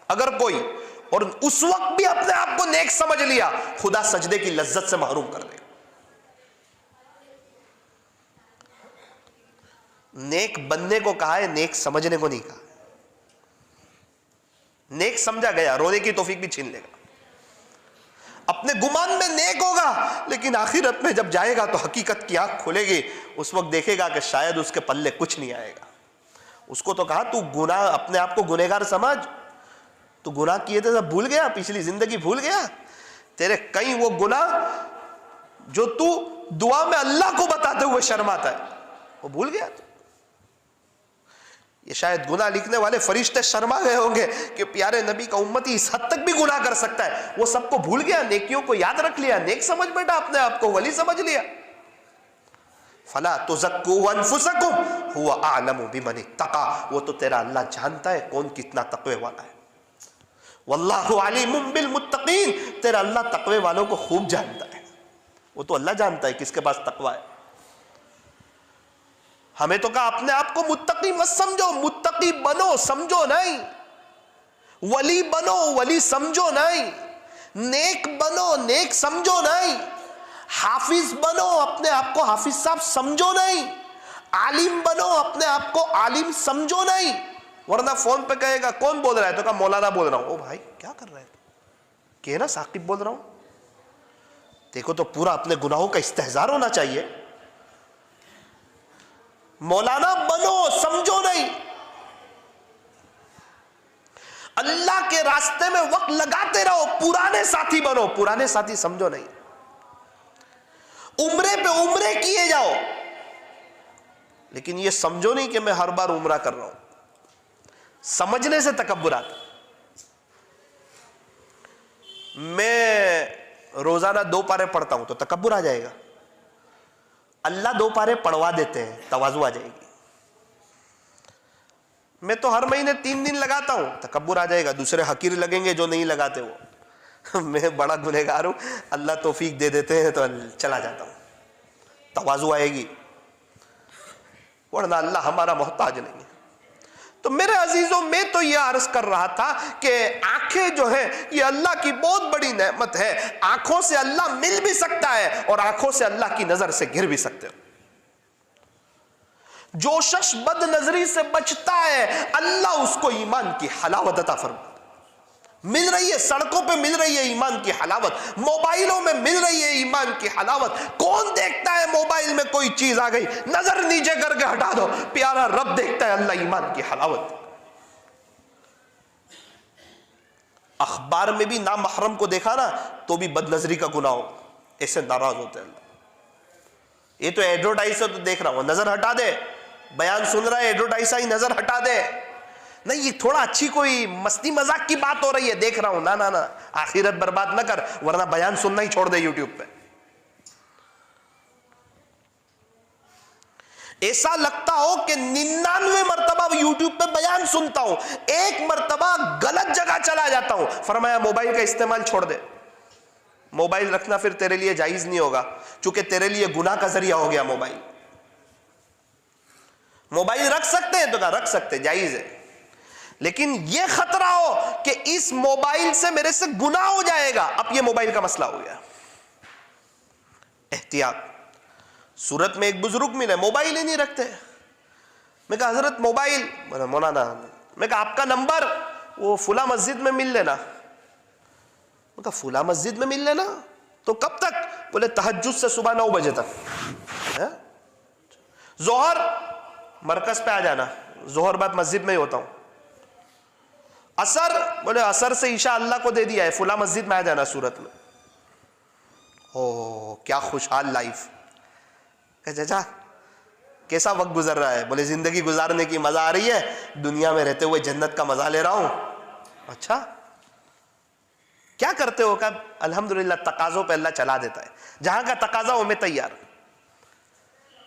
اگر کوئی, اور اس وقت بھی اپنے آپ کو نیک سمجھ لیا, خدا سجدے کی لذت سے محروم کر دے گا. نیک بننے کو کہا ہے, نیک سمجھنے کو نہیں کہا. نیک سمجھا گیا رونے کی توفیق بھی چھین لے گا. اپنے گمان میں نیک ہوگا لیکن آخرت میں جب جائے گا تو حقیقت کی آنکھ کھلے گی, اس وقت دیکھے گا کہ شاید اس کے پلے کچھ نہیں آئے گا. اس کو تو کہا تو گناہ, اپنے آپ کو گنہگار سمجھ, تو گناہ کیے تھے سب بھول گیا, پچھلی زندگی بھول گیا, تیرے کئی وہ گناہ جو تو دعا میں اللہ کو بتاتے ہوئے شرماتا ہے وہ بھول گیا. تو یہ شاید گناہ لکھنے والے فرشتے شرما گئے ہوں گے کہ پیارے نبی کا امتی اس حد تک بھی گناہ کر سکتا ہے. وہ سب کو بھول گیا, نیکیوں کو یاد رکھ لیا, نیک سمجھ بیٹا, اپنے آپ کو ولی سمجھ لیا. فلا تزکوا انفسکم هو اعلم بمن اتقى, وہ تو تیرا اللہ جانتا ہے کون کتنا تقوی والا ہے. واللہ علیم بالمتقین, تیرا اللہ تقوی والوں کو خوب جانتا ہے. وہ تو اللہ جانتا ہے کس کے پاس تقوی ہے. ہمیں تو کہا اپنے آپ کو متقی مت سمجھو, متقی بنو, سمجھو نہیں. ولی بنو, ولی سمجھو نہیں. نیک بنو, نیک سمجھو نہیں. حافظ بنو, اپنے آپ کو حافظ صاحب سمجھو نہیں. عالم بنو, اپنے آپ کو عالم سمجھو نہیں. ورنہ فون پہ کہے گا کون بول رہا ہے, تو کہا مولانا بول رہا ہوں. او بھائی کیا کر رہے ہیں, کہ نا ثاقب بول رہا ہوں. دیکھو تو پورا اپنے گناہوں کا استحضار ہونا چاہیے. مولانا بنو, سمجھو نہیں. اللہ کے راستے میں وقت لگاتے رہو, پرانے ساتھی بنو, پرانے ساتھی سمجھو نہیں. عمرے پہ عمرے کیے جاؤ لیکن یہ سمجھو نہیں کہ میں ہر بار عمرہ کر رہا ہوں. سمجھنے سے تکبر آتا. میں روزانہ 2 پارے پڑھتا ہوں تو تکبر آ جائے گا. اللہ 2 پارے پڑھوا دیتے ہیں, تواضع آ جائے گی. میں تو ہر مہینے 3 دن لگاتا ہوں, تکبر آ جائے گا. دوسرے حقیر لگیں گے جو نہیں لگاتے وہ. میں بڑا گنہگار ہوں, اللہ توفیق دے دیتے ہیں تو چلا جاتا ہوں, تواضع آئے گی. ورنہ اللہ ہمارا محتاج نہیں ہے۔ تو میرے عزیزوں، میں تو یہ عرض کر رہا تھا کہ آنکھیں جو ہیں یہ اللہ کی بہت بڑی نعمت ہے۔ آنکھوں سے اللہ مل بھی سکتا ہے اور آنکھوں سے اللہ کی نظر سے گر بھی سکتے ہو۔ جو شخص بد نظری سے بچتا ہے اللہ اس کو ایمان کی حلاوت عطا فرماتا ہے۔ مل رہی ہے، سڑکوں پہ مل رہی ہے ایمان کی حلاوت، موبائلوں میں مل رہی ہے ایمان کی حلاوت۔ کون دیکھتا ہے موبائل میں کوئی چیز آ گئی نظر نیچے کر کے ہٹا دو، پیارا رب دیکھتا ہے، اللہ ایمان کی حلاوت۔ اخبار میں بھی نامحرم کو دیکھا نا تو بھی بد نظری کا گناہ ہو، ایسے ناراض ہوتے ہیں اللہ۔ یہ تو ایڈورٹائز تو دیکھ رہا ہوں، نظر ہٹا دے، بیان سن رہا ہے ایڈورٹائز ہی نظر ہٹا دے، نہیں یہ تھوڑا اچھی کوئی مستی مذاق کی بات ہو رہی ہے دیکھ رہا ہوں، نا نا نا، آخرت برباد نہ کر ورنہ بیان سننا ہی چھوڑ دے یوٹیوب پہ۔ ایسا لگتا ہو کہ 99 مرتبہ یوٹیوب پہ بیان سنتا ہوں، ایک مرتبہ غلط جگہ چلا جاتا ہوں۔ فرمایا موبائل کا استعمال چھوڑ دے، موبائل رکھنا پھر تیرے لیے جائز نہیں ہوگا، چونکہ تیرے لیے گناہ کا ذریعہ ہو گیا موبائل۔ موبائل رکھ سکتے ہیں تو کہا رکھ سکتے، جائز ہے، لیکن یہ خطرہ ہو کہ اس موبائل سے میرے سے گناہ ہو جائے گا، اب یہ موبائل کا مسئلہ ہو گیا۔ احتیاط۔ صورت میں ایک بزرگ ملے، موبائل ہی نہیں رکھتے، میں کہا حضرت موبائل، مولانا میں کہا آپ کا نمبر وہ فلاں مسجد میں مل لینا، میں کہا فلاں مسجد میں مل لینا تو کب تک؟ بولے تہجد سے صبح 9 بجے تک، ظہر مرکز پہ آ جانا، ظہر بعد مسجد میں ہی ہوتا ہوں، عصر بولے عصر سے عشاء اللہ کو دے دیا ہے، فلاں مسجد میں آ جانا صورت میں۔ او کیا خوشحال لائف، کہ چچا کیسا وقت گزر رہا ہے؟ بولے زندگی گزارنے کی مزہ آ رہی ہے، دنیا میں رہتے ہوئے جنت کا مزہ لے رہا ہوں۔ اچھا کیا کرتے ہو؟ کہ الحمدللہ تقاضوں پہ اللہ چلا دیتا ہے، جہاں کا تقاضا ہو میں تیار۔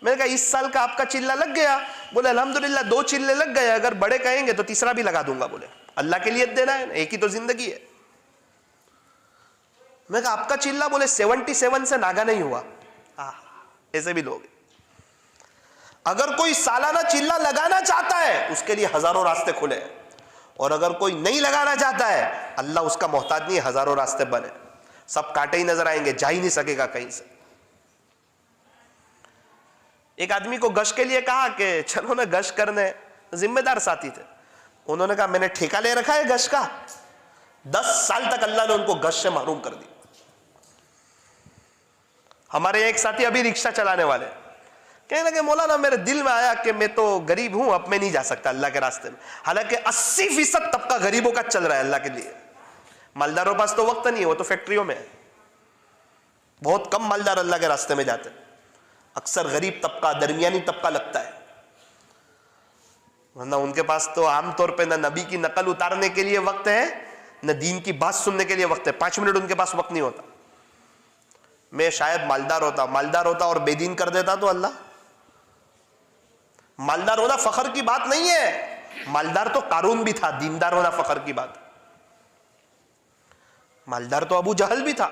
میں نے کہا اس سال کا آپ کا چلہ لگ گیا؟ بولے الحمدللہ 2 چلے لگ گئے، اگر بڑے کہیں گے تو تیسرا بھی لگا دوں گا۔ بولے اللہ کے لیے دینا ہے، ایک ہی تو زندگی ہے۔ میں کہا آپ کا چلہ؟ بولے 77 سے ناگا نہیں ہوا۔ ایسے بھی لوگ، اگر کوئی سالانہ چلہ لگانا چاہتا ہے اس کے لیے ہزاروں راستے کھلے، اور اگر کوئی نہیں لگانا چاہتا ہے اللہ اس کا محتاج نہیں ہے، ہزاروں راستے بنے، سب کاٹے ہی نظر آئیں گے، جا ہی نہیں سکے گا کہیں سے۔ ایک آدمی کو گشت کے لیے کہا کہ چلو نا گشت کرنے، ذمہ دار ساتھی تھے، انہوں نے کہا میں نے ٹھیکہ لے رکھا ہے گشت کا، 10 سال تک اللہ نے ان کو گشت سے محروم کر دی۔ ہمارے ایک ساتھی ابھی رکشہ چلانے والے کہنے لگے مولانا میرے دل میں آیا کہ میں تو غریب ہوں، اب میں نہیں جا سکتا اللہ کے راستے میں، حالانکہ 80% طبقہ غریبوں کا چل رہا ہے اللہ کے لیے۔ مالداروں پاس تو وقت نہیں ہے، وہ تو فیکٹریوں میں ہے، بہت کم مالدار اللہ کے راستے میں جاتے ہیں، اکثر غریب طبقہ درمیانی طبقہ لگتا ہے، ورنہ ان کے پاس تو عام طور پہ نہ نبی کی نقل اتارنے کے لیے وقت ہے نہ دین کی بات سننے کے لیے وقت ہے، 5 منٹ ان کے پاس وقت نہیں ہوتا۔ میں شاید مالدار ہوتا اور بے دین کر دیتا تو اللہ۔ مالدار ہونا فخر کی بات نہیں ہے، مالدار تو قارون بھی تھا، دیندار ہونا فخر کی بات۔ مالدار تو ابو جہل بھی تھا،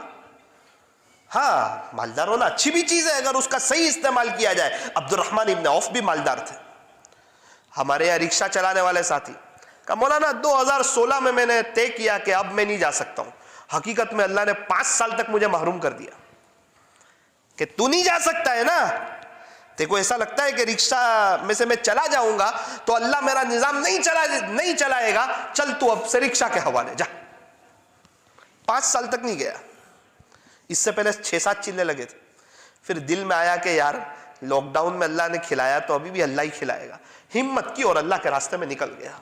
ہاں مالدار ہونا اچھی بھی چیز ہے اگر اس کا صحیح استعمال کیا جائے۔ عبد الرحمن ابن عوف بھی مالدار تھے۔ ہمارے یہاں رکشہ چلانے والے ساتھی کہا مولانا 2016 میں نے طے کیا کہ اب میں نہیں جا سکتا ہوں، حقیقت میں اللہ نے 5 سال تک مجھے محروم کر دیا کہ تو نہیں جا سکتا ہے نا، تے کو ایسا لگتا ہے کہ رکشہ میں سے میں چلا جاؤں گا تو اللہ میرا نظام نہیں چلائے گا، چل تو اب سے رکشہ کے حوالے جا۔ 5 سال تک نہیں گیا، اس سے پہلے 6-7 چلے لگے تھے، پھر دل میں آیا کہ یار لاک ڈاؤن میں اللہ نے کھلایا تو ابھی بھی اللہ ہی کھلائے گا، ہمت کی اور اللہ کے راستے میں نکل گیا۔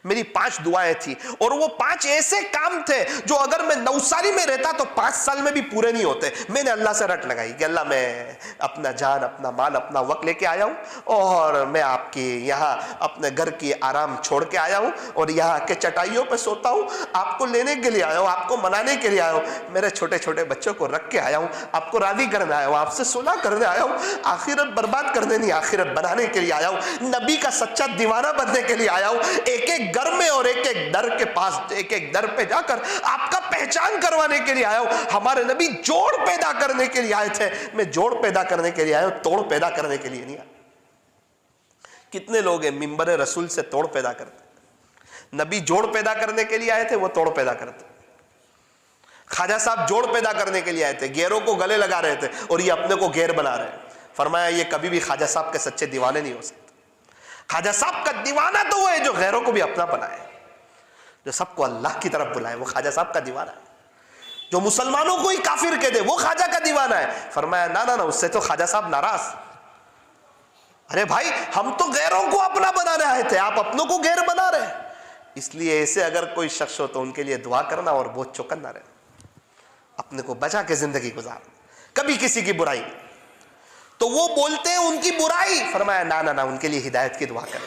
میری 5 دعائیں تھی اور وہ 5 ایسے کام تھے جو اگر میں نوساری میں رہتا تو 5 سال میں بھی پورے نہیں ہوتے۔ میں نے اللہ سے رٹ لگائی کہ اللہ میں اپنا جان اپنا مال اپنا وقت لے کے آیا ہوں اور میں آپ کی یہاں اپنے گھر کی آرام چھوڑ کے آیا ہوں اور یہاں کے چٹائیوں پہ سوتا ہوں، آپ کو لینے کے لیے آیا ہوں، آپ کو منانے کے لیے آیا ہوں، میرے چھوٹے چھوٹے بچوں کو رکھ کے آیا ہوں، آپ کو راضی کرنے آیا ہوں، آپ سے صلح کرنے آیا ہوں، آخرت برباد کرنے نہیں آخرت بنانے کے لیے آیا ہوں، نبی کا سچا دیوانہ بننے کے لیے آیا ہوں، ایک ایک گھر میں اور ایک ایک در کے پاس ایک ایک در پہ جا کر آپ کا پہچان کروانے کے لیے آیا ہوں۔ ہمارے نبی جوڑ پیدا کرنے کے لیے آئے تھے، میں جوڑ پیدا کرنے کے لیے آیا ہوں، توڑ پیدا کرنے کے لیے نہیں آیا۔ کتنے لوگ ہیں منبر رسول سے توڑ پیدا کرتے؟ نبی جوڑ پیدا کرنے کے لیے آئے تھے، وہ توڑ پیدا کرتے. خواجہ صاحب جوڑ پیدا کرنے کے لیے آئے تھے، گیروں کو گلے لگا رہے تھے اور یہ اپنے کو گیر بنا رہے ہیں. فرمایا یہ کبھی بھی خواجہ صاحب کے سچے دیوانے نہیں ہو سکتے. خواجہ صاحب کا دیوانہ تو وہ ہے جو غیروں کو بھی اپنا بنائے، جو سب کو اللہ کی طرف بلائے، وہ خواجہ صاحب کا دیوانہ ہے. جو مسلمانوں کو ہی کافر کہہ دے وہ خواجہ کا دیوانہ ہے. فرمایا نا اس سے تو خواجہ صاحب ناراض. ارے بھائی ہم تو غیروں کو اپنا بنانے آئے تھے، آپ اپنوں کو غیر بنا رہے ہیں. اس لیے ایسے اگر کوئی شخص ہو تو ان کے لیے دعا کرنا اور بہت چوکنا رہنا، اپنے کو بچا کے زندگی گزارنا، کبھی کسی کی برائی نہیں. تو وہ بولتے ہیں ان کی برائی. فرمایا نا ان کے لیے ہدایت کی دعا کریں.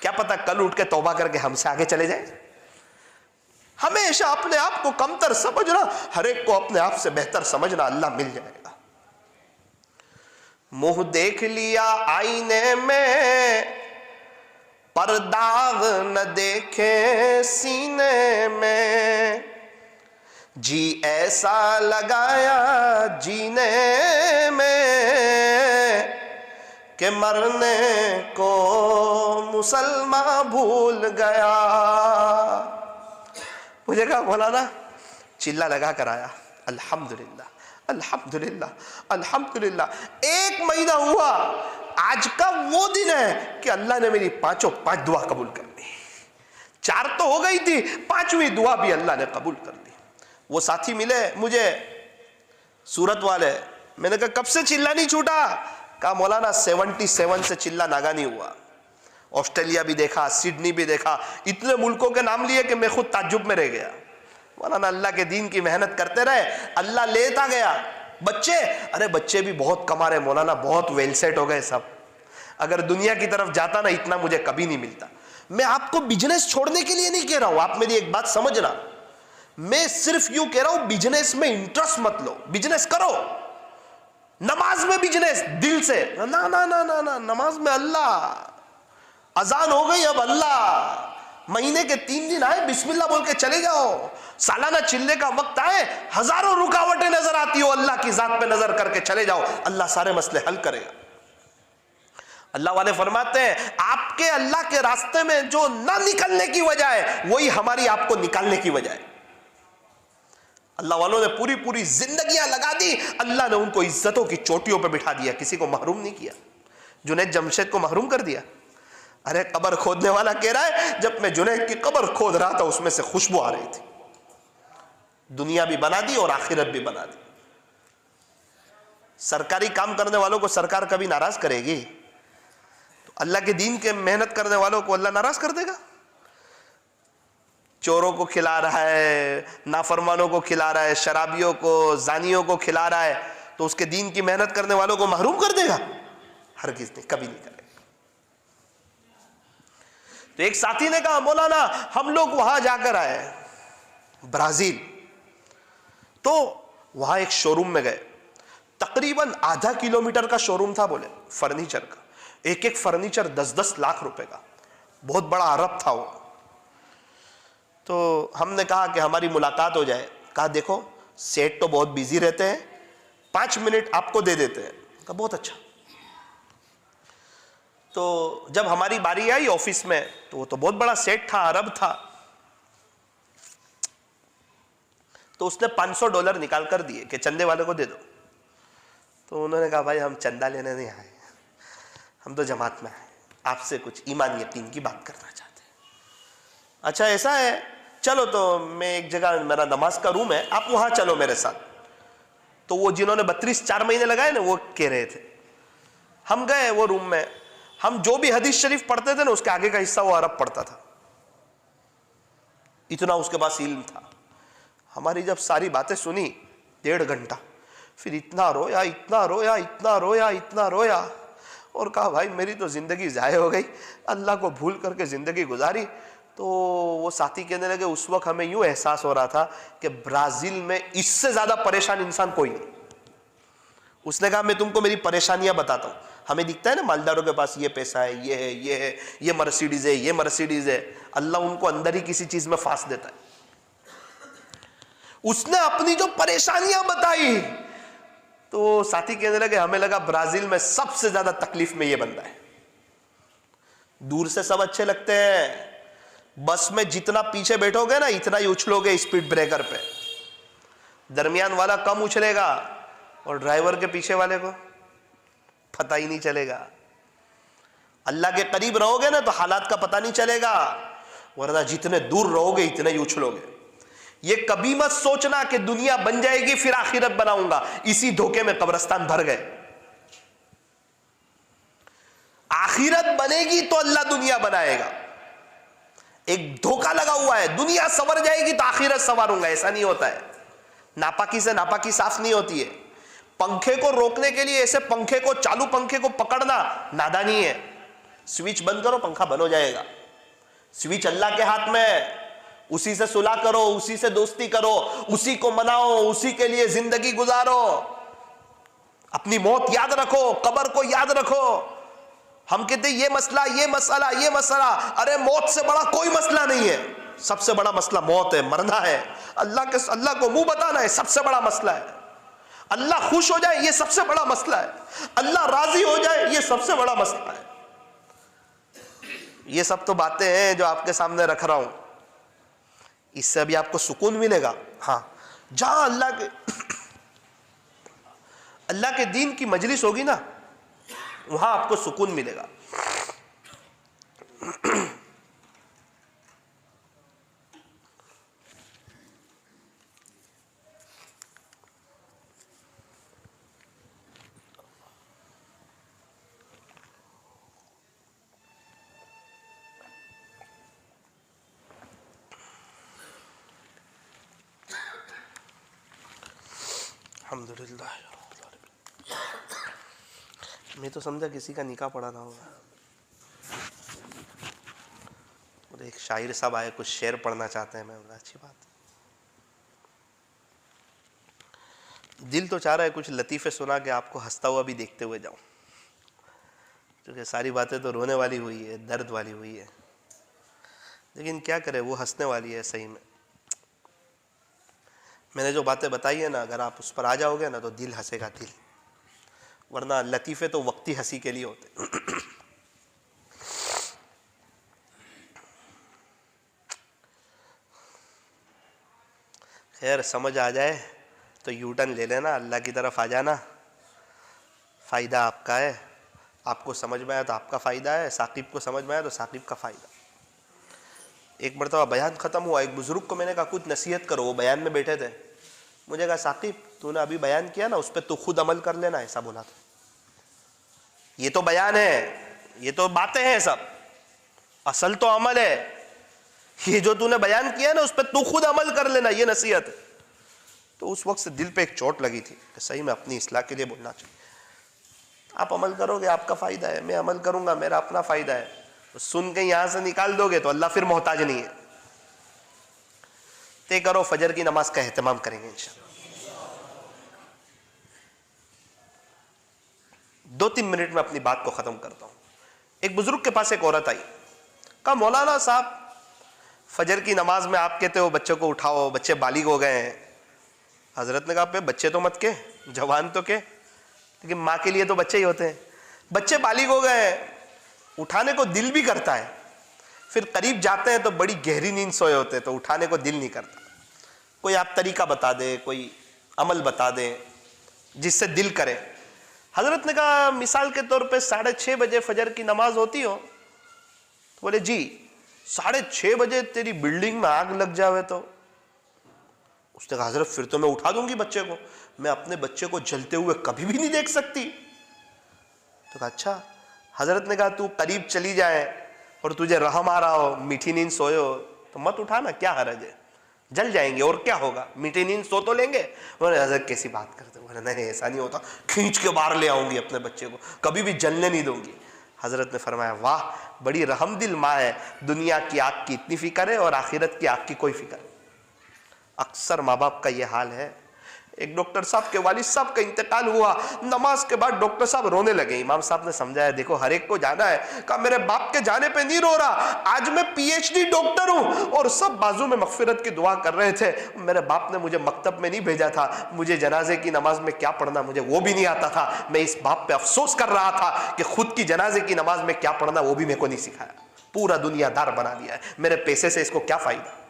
کیا پتا کل اٹھ کے توبہ کر کے ہم سے آگے چلے جائیں. ہمیشہ اپنے آپ کو کمتر سمجھنا، ہر ایک کو اپنے آپ سے بہتر سمجھنا، اللہ مل جائے گا. منہ دیکھ لیا آئینے میں پر داغ نہ دیکھے سینے میں، جی ایسا لگایا جینے میں کہ مرنے کو مسلمان بھول گیا. مجھے کہا مولانا چلا لگا کر آیا، الحمدللہ الحمدللہ الحمدللہ. 1 مہینہ ہوا، آج کا وہ دن ہے کہ اللہ نے میری 5 دعا قبول کر لی. 4 تو ہو گئی تھی، 5ویں دعا بھی اللہ نے قبول کر لی. وہ ساتھی ملے مجھے سورت والے، میں نے کہا کب سے چلا نہیں چھوٹا؟ کہا مولانا 77 سے چلا ناگا نہیں ہوا. آسٹریلیا بھی دیکھا، سڈنی بھی دیکھا، اتنے ملکوں کے نام لیے کہ میں خود تعجب میں رہ گیا. مولانا اللہ کے دین کی محنت کرتے رہے، اللہ لیتا گیا. بچے، ارے بچے بھی بہت کما رہے مولانا، بہت ویل سیٹ ہو گئے سب. اگر دنیا کی طرف جاتا نا اتنا مجھے کبھی نہیں ملتا. میں آپ کو بزنس چھوڑنے کے لیے نہیں کہہ رہا ہوں، آپ میری ایک بات سمجھنا. میں صرف یوں کہہ رہا ہوں بزنس میں انٹرسٹ مت لو، بزنس کرو. نماز میں بزنس دل سے نا، نماز میں اللہ. اذان ہو گئی اب اللہ، مہینے کے 3 دن آئے بسم اللہ بول کے چلے جاؤ. سالانہ چلنے کا وقت آئے، ہزاروں رکاوٹیں نظر آتی ہو، اللہ کی ذات پہ نظر کر کے چلے جاؤ، اللہ سارے مسئلے حل کرے گا. اللہ والے فرماتے ہیں آپ کے اللہ کے راستے میں جو نہ نکلنے کی وجہ ہے وہی ہماری آپ کو نکالنے کی وجہ ہے. اللہ والوں نے پوری زندگیاں لگا دی، اللہ نے ان کو عزتوں کی چوٹیوں پہ بٹھا دیا، کسی کو محروم نہیں کیا. جنید جمشید کو محروم کر دیا. ارے قبر کھودنے والا کہہ رہا ہے جب میں جنید کی قبر کھود رہا تھا اس میں سے خوشبو آ رہی تھی. دنیا بھی بنا دی اور آخرت بھی بنا دی. سرکاری کام کرنے والوں کو سرکار کبھی ناراض کرے گی؟ تو اللہ کے دین کے محنت کرنے والوں کو اللہ ناراض کر دے گا؟ چوروں کو کھلا رہا ہے، نافرمانوں کو کھلا رہا ہے، شرابیوں کو، زانیوں کو کھلا رہا ہے، تو اس کے دین کی محنت کرنے والوں کو محروم کر دے گا؟ ہرگز نہیں، کبھی نہیں کرے گا. تو ایک ساتھی نے کہا مولانا ہم لوگ وہاں جا کر آئے برازیل، تو وہاں ایک شو روم میں گئے، تقریباً ½ کلومیٹر کا شو روم تھا، بولے فرنیچر کا، ایک فرنیچر 10 لاکھ روپے کا، بہت بڑا عرب تھا وہ. تو ہم نے کہا کہ ہماری ملاقات ہو جائے. کہا دیکھو سیٹ تو بہت بیزی رہتے ہیں، 5 منٹ آپ کو دے دیتے ہیں. کہا بہت اچھا. تو جب ہماری باری آئی آفس میں تو وہ تو بہت بڑا سیٹ تھا، عرب تھا. تو اس نے $500 نکال کر دیے کہ چندے والے کو دے دو. تو انہوں نے کہا بھائی ہم چندہ لینے نہیں آئے، ہم تو جماعت میں آئے، آپ سے کچھ ایمان یقین کی بات کرنا چاہتے ہیں. اچھا ایسا ہے، چلو تو میں ایک جگہ، میرا نماز کا روم ہے، آپ وہاں چلو میرے ساتھ. تو وہ جنہوں نے 4 مہینے لگائے نا وہ کہہ رہے تھے. ہم گئے وہ روم میں، ہم جو بھی حدیث شریف پڑھتے تھے نا اس کے آگے کا حصہ وہ عرب پڑھتا تھا، اتنا اس کے پاس علم تھا. ہماری جب ساری باتیں سنی 1.5 گھنٹہ، پھر اتنا رویا اتنا رویا اتنا رویا اتنا رویا، اور کہا بھائی میری تو زندگی ضائع ہو گئی، اللہ کو بھول کر کے زندگی گزاری. تو وہ ساتھی کہنے لگے اس وقت ہمیں یوں احساس ہو رہا تھا کہ برازیل میں اس سے زیادہ پریشان انسان کوئی نہیں. اس نے کہا میں تم کو میری پریشانیاں بتاتا ہوں. ہمیں دکھتا ہے نا مالداروں کے پاس یہ پیسہ ہے، یہ ہے، یہ ہے، یہ مرسیڈیز ہے، یہ مرسیڈیز ہے. اللہ ان کو اندر ہی کسی چیز میں پھانس دیتا ہے. اس نے اپنی جو پریشانیاں بتائی تو ساتھی کہنے لگے ہمیں لگا برازیل میں سب سے زیادہ تکلیف میں یہ بندہ ہے. دور سے سب اچھے لگتے ہیں، بس میں جتنا پیچھے بیٹھو گے نا اتنا ہی اچھلو گے اسپیڈ بریکر پہ، درمیان والا کم اچھلے گا اور ڈرائیور کے پیچھے والے کو پتہ ہی نہیں چلے گا۔ اللہ کے قریب رہو گے نا تو حالات کا پتہ نہیں چلے گا، ورنہ جتنے دور رہو گے اتنے ہی اچھلو گے۔ یہ کبھی مت سوچنا کہ دنیا بن جائے گی پھر آخرت بناؤں گا، اسی دھوکے میں قبرستان بھر گئے۔ آخرت بنے گی تو اللہ دنیا بنائے گا۔ ایک دھوکہ لگا ہوا ہے، دنیا سنور جائے گی تو آخرت سنواروں گا، ایسا نہیں ہوتا ہے۔ ناپاکی سے ناپاکی صاف نہیں ہوتی ہے۔ پنکھے کو روکنے کے لیے ایسے پنکھے کو، چالو پنکھے کو پکڑنا نادانی ہے۔ سوئچ بند کرو پنکھا بند ہو جائے گا۔ سوئچ اللہ کے ہاتھ میں ہے، اسی سے صلح کرو، اسی سے دوستی کرو، اسی کو مناؤ، اسی کے لیے زندگی گزارو۔ اپنی موت یاد رکھو، قبر کو یاد رکھو۔ ہم کہتے ہیں یہ مسئلہ، یہ مسئلہ، یہ مسئلہ، ارے موت سے بڑا کوئی مسئلہ نہیں ہے۔ سب سے بڑا مسئلہ موت ہے، مرنا ہے۔ اللہ کو منہ بتانا ہے سب سے بڑا مسئلہ ہے۔ اللہ خوش ہو جائے یہ سب سے بڑا مسئلہ ہے۔ اللہ راضی ہو جائے یہ سب سے بڑا مسئلہ ہے۔ یہ سب تو باتیں ہیں جو آپ کے سامنے رکھ رہا ہوں، اس سے ابھی آپ کو سکون ملے گا۔ ہاں، جہاں اللہ کے دین کی مجلس ہوگی نا وہاں آپ کو سکون ملے گا۔ الحمدللہ۔ میں تو سمجھا کسی کا نکاح پڑھا نہ ہوگا، اور ایک شاعر صاحب آئے کچھ شعر پڑھنا چاہتے ہیں، میں بولا اچھی بات۔ دل تو چاہ رہا ہے کچھ لطیفے سنا کے آپ کو ہنستا ہوا بھی دیکھتے ہوئے جاؤں، کیونکہ ساری باتیں تو رونے والی ہوئی ہے، درد والی ہوئی ہے، لیکن کیا کرے وہ ہنسنے والی ہے صحیح میں۔ میں نے جو باتیں بتائی ہیں نا اگر آپ اس پر آ جاؤ گے نا تو دل ہنسے گا دل، ورنہ لطیفے تو وقتی ہنسی کے لیے ہوتے۔ خیر سمجھ آ جائے تو یو ٹرن لے لینا، اللہ کی طرف آ جانا، فائدہ آپ کا ہے۔ آپ کو سمجھ میں آیا تو آپ کا فائدہ ہے، ثاقب کو سمجھ میں آیا تو ثاقب کا فائدہ۔ ایک مرتبہ بیان ختم ہوا، ایک بزرگ کو میں نے کہا کچھ نصیحت کرو، وہ بیان میں بیٹھے تھے۔ مجھے کہا ثاقب تو نے ابھی بیان کیا نا اس پہ تو خود عمل کر لینا، ایسا بولا تھا۔ یہ تو بیان ہے، یہ تو باتیں ہیں سب، اصل تو عمل ہے۔ یہ جو تو نے بیان کیا نا اس پہ تو خود عمل کر لینا، یہ نصیحت ہے۔ تو اس وقت سے دل پہ ایک چوٹ لگی تھی کہ صحیح میں اپنی اصلاح کے لیے بولنا چاہیے۔ آپ عمل کرو گے آپ کا فائدہ ہے، میں عمل کروں گا میرا اپنا فائدہ ہے۔ سن کے یہاں سے نکال دو گے تو اللہ پھر محتاج نہیں ہے۔ طے کرو فجر کی نماز کا اہتمام کریں گے انشاءاللہ۔ 2-3 منٹ میں اپنی بات کو ختم کرتا ہوں۔ ایک بزرگ کے پاس ایک عورت آئی، کہا مولانا صاحب فجر کی نماز میں آپ کہتے ہو بچے کو اٹھاؤ، بچے بالغ ہو گئے ہیں۔ حضرت نے کہا پہ بچے تو مت کے، جوان تو کے، لیکن ماں کے لیے تو بچے ہی ہوتے ہیں۔ بچے بالغ ہو گئے ہیں، اٹھانے کو دل بھی کرتا ہے، پھر قریب جاتے ہیں تو بڑی گہری نیند سوئے ہوتے ہیں تو اٹھانے کو دل نہیں کرتا۔ کوئی آپ طریقہ بتا دے، کوئی عمل بتا دیں جس سے دل کرے۔ حضرت نے کہا مثال کے طور پہ 6:30 بجے فجر کی نماز ہوتی ہو؟ تو بولے جی۔ 6:30 بجے تیری بلڈنگ میں آگ لگ جاوے تو؟ اس نے کہا حضرت پھر تو میں اٹھا دوں گی بچے کو، میں اپنے بچے کو جلتے ہوئے کبھی بھی نہیں دیکھ سکتی۔ تو کہا اچھا۔ حضرت نے کہا تو قریب چلی جائے اور تجھے رحم آ رہا ہو، میٹھی نیند سوئے ہو تو مت اٹھانا، کیا حرج ہے، جل جائیں گے اور کیا ہوگا، میٹھی نیند سو تو لیں گے۔ بولے حضرت کیسی بات کرتے ہو؟ نہیں ایسا نہیں ہوتا، کھینچ کے باہر لے آؤں گی اپنے بچے کو، کبھی بھی جلنے نہیں دوں گی۔ حضرت نے فرمایا واہ بڑی رحم دل ماں ہے، دنیا کی آگ کی اتنی فکر ہے اور آخرت کی آگ کی کوئی فکر نہیں۔ اکثر ماں باپ کا یہ حال ہے، ایک ڈاکٹر صاحب کے والد صاحب کا انتقال ہوا، نماز کے بعد ڈاکٹر صاحب رونے لگے، امام صاحب نے سمجھایا دیکھو ہر ایک کو جانا ہے، کہا میرے باپ کے جانے پہ نہیں رو رہا، آج میں پی ایچ ڈی ڈاکٹر ہوں اور سب بازو میں مغفرت کی دعا کر رہے تھے، میرے باپ نے مجھے مکتب میں نہیں بھیجا تھا، مجھے جنازے کی نماز میں کیا پڑھنا مجھے وہ بھی نہیں آتا تھا، میں اس باپ پہ افسوس کر رہا تھا کہ خود کی جنازے کی نماز میں کیا پڑھنا وہ بھی میرے کو نہیں سکھایا، پورا دنیا دار بنا دیا ہے، میرے پیسے سے اس کو کیا فائدہ۔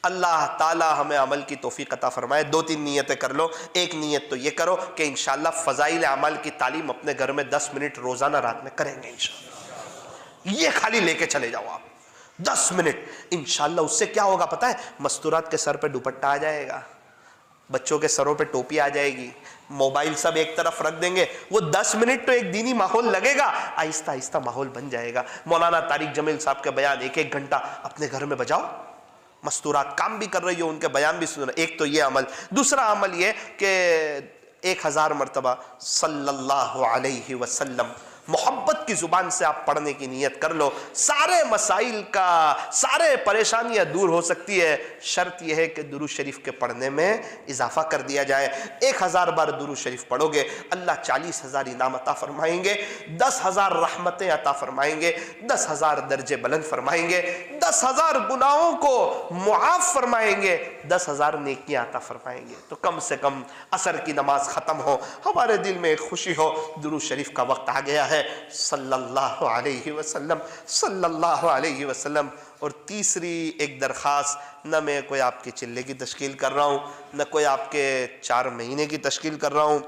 اللہ تعالی ہمیں عمل کی توفیق عطا فرمائے۔ دو تین نیتیں کر لو۔ ایک نیت تو یہ کرو کہ انشاءاللہ فضائل اعمال کی تعلیم اپنے گھر میں 10 منٹ روزانہ رات میں کریں گے انشاءاللہ، یہ خالی لے کے چلے جاؤ آپ 10 منٹ انشاءاللہ۔ اس سے کیا ہوگا پتہ ہے؟ مستورات کے سر پہ دوپٹہ آ جائے گا، بچوں کے سروں پہ ٹوپی آ جائے گی، موبائل سب ایک طرف رکھ دیں گے، وہ 10 منٹ تو ایک دینی ماحول لگے گا، آہستہ آہستہ ماحول بن جائے گا۔ مولانا طارق جمیل صاحب کے بیان 1 گھنٹہ اپنے گھر میں بجاؤ، مستورات کام بھی کر رہی ہو ان کے بیان بھی سن رہے۔ ایک تو یہ عمل، دوسرا عمل یہ کہ 1000 مرتبہ صلی اللہ علیہ وسلم محبت کی زبان سے آپ پڑھنے کی نیت کر لو، سارے مسائل کا، سارے پریشانیاں دور ہو سکتی ہے۔ شرط یہ ہے کہ درود شریف کے پڑھنے میں اضافہ کر دیا جائے۔ 1000 بار درود شریف پڑھو گے اللہ 40,000 انعام عطا فرمائیں گے، 10,000 رحمتیں عطا فرمائیں گے، 10,000 درجے بلند فرمائیں گے، 10,000 گناہوں کو معاف فرمائیں گے، 10,000 نیکیاں عطا فرمائیں گے۔ تو کم سے کم عصر کی نماز ختم ہو، ہمارے دل میں ایک خوشی ہو، درود شریف کا وقت آ گیا ہے، صلی اللہ علیہ وسلم، صلی اللہ علیہ وسلم۔ اور تیسری ایک درخواست، نہ میں کوئی آپ کے چلے کی تشکیل کر رہا ہوں، نہ کوئی آپ کے 4 مہینے کی تشکیل کر رہا ہوں،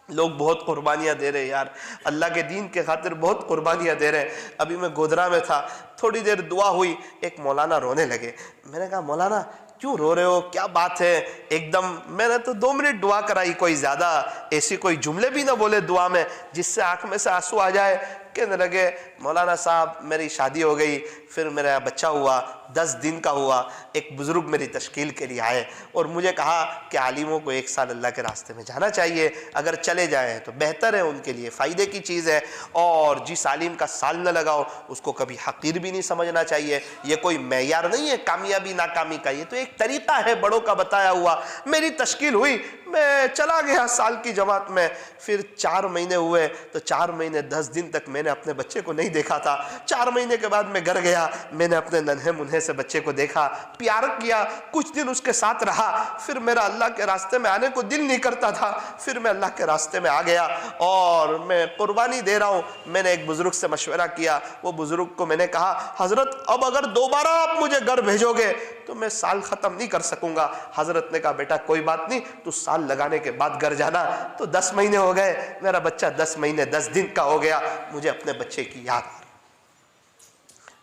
لوگ بہت قربانیاں دے رہے یار، اللہ کے دین کے خاطر بہت قربانیاں دے رہے۔ ابھی میں گودرا میں تھا، تھوڑی دیر دعا ہوئی، ایک مولانا رونے لگے، میں نے کہا مولانا کیوں رو رہے ہو، کیا بات ہے؟ ایک دم میں نے تو 2 منٹ دعا کرائی، کوئی زیادہ ایسی کوئی جملے بھی نہ بولے دعا میں جس سے آنکھ میں سے آنسو آ جائے۔ کہنے لگے مولانا صاحب میری شادی ہو گئی، پھر میرا بچہ ہوا، 10 دن کا ہوا، ایک بزرگ میری تشکیل کے لیے آئے اور مجھے کہا کہ عالموں کو 1 سال اللہ کے راستے میں جانا چاہیے، اگر چلے جائیں تو بہتر ہے، ان کے لیے فائدے کی چیز ہے، اور جس عالم کا سال نہ لگاؤ اس کو کبھی حقیر بھی نہیں سمجھنا چاہیے، یہ کوئی معیار نہیں ہے کامیابی ناکامی کا، یہ تو ایک طریقہ ہے بڑوں کا بتایا ہوا۔ میری تشکیل ہوئی، میں چلا گیا سال کی جماعت میں، پھر 4 مہینے ہوئے تو 4 مہینے 10 دن تک میں نے اپنے بچے کو نہیں دیکھا تھا۔ 4 مہینے کے بعد میں گھر گیا، میں نے اپنے ننھے منھے سے بچے کو دیکھا، پیار کیا، کچھ دن اس کے ساتھ رہا، پھر میرا اللہ کے راستے میں آنے کو دل نہیں کرتا تھا، پھر میں اللہ کے راستے میں آ گیا اور میں قربانی دے رہا ہوں۔ میں نے ایک بزرگ سے مشورہ کیا، وہ بزرگ کو میں نے کہا حضرت اب اگر دوبارہ آپ مجھے گھر بھیجو گے تو میں سال ختم نہیں کر سکوں گا۔ حضرت نے کہا بیٹا کوئی بات نہیں، تو سال لگانے کے بعد گھر جانا۔ تو 10 مہینے ہو گئے، میرا بچہ 10 مہینے 10 دن کا ہو گیا، مجھے اپنے بچے کی یاد آ رہی۔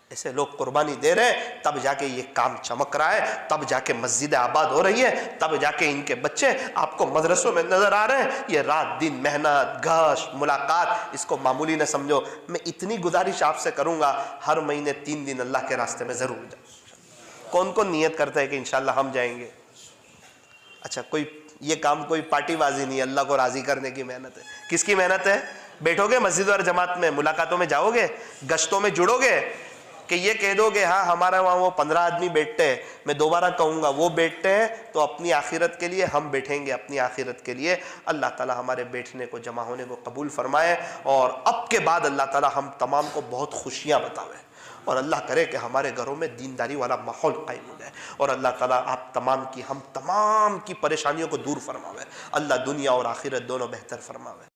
ایسے لوگ قربانی دے رہے ہیں، تب جا کے یہ کام چمک رہا ہے، تب جا کے مسجد آباد ہو رہی ہے، تب جا کے ان کے بچے آپ کو مدرسوں میں نظر آ رہے ہیں۔ یہ رات دن محنت، گھاش، ملاقات، اس کو معمولی نہ سمجھو۔ میں اتنی گزارش آپ سے کروں گا، ہر مہینے 3 دن اللہ کے راستے میں ضرور جائیں۔ کون کون نیت کرتا ہے کہ انشاءاللہ ہم جائیں گے؟ اچھا، کوئی یہ کام کوئی پارٹی بازی نہیں، اللہ کو راضی کرنے کی محنت ہے۔ کس کی محنت ہے؟ بیٹھو گے مسجد اور جماعت میں، ملاقاتوں میں جاؤ گے، گشتوں میں جڑو گے، کہ یہ کہہ دو گے ہاں ہمارا وہاں وہ 15 آدمی بیٹھتے ہیں، میں دوبارہ کہوں گا وہ بیٹھتے ہیں تو اپنی آخرت کے لیے، ہم بیٹھیں گے اپنی آخرت کے لیے۔ اللہ تعالی ہمارے بیٹھنے کو، جمع ہونے کو قبول فرمائے، اور اب کے بعد اللہ تعالی ہم تمام کو بہت خوشیاں بتاوے، اور اللہ کرے کہ ہمارے گھروں میں دینداری والا ماحول قائم ہو جائے، اور اللہ تعالیٰ آپ تمام کی، ہم تمام کی پریشانیوں کو دور فرماوے، اللہ دنیا اور آخرت دونوں بہتر فرماوے۔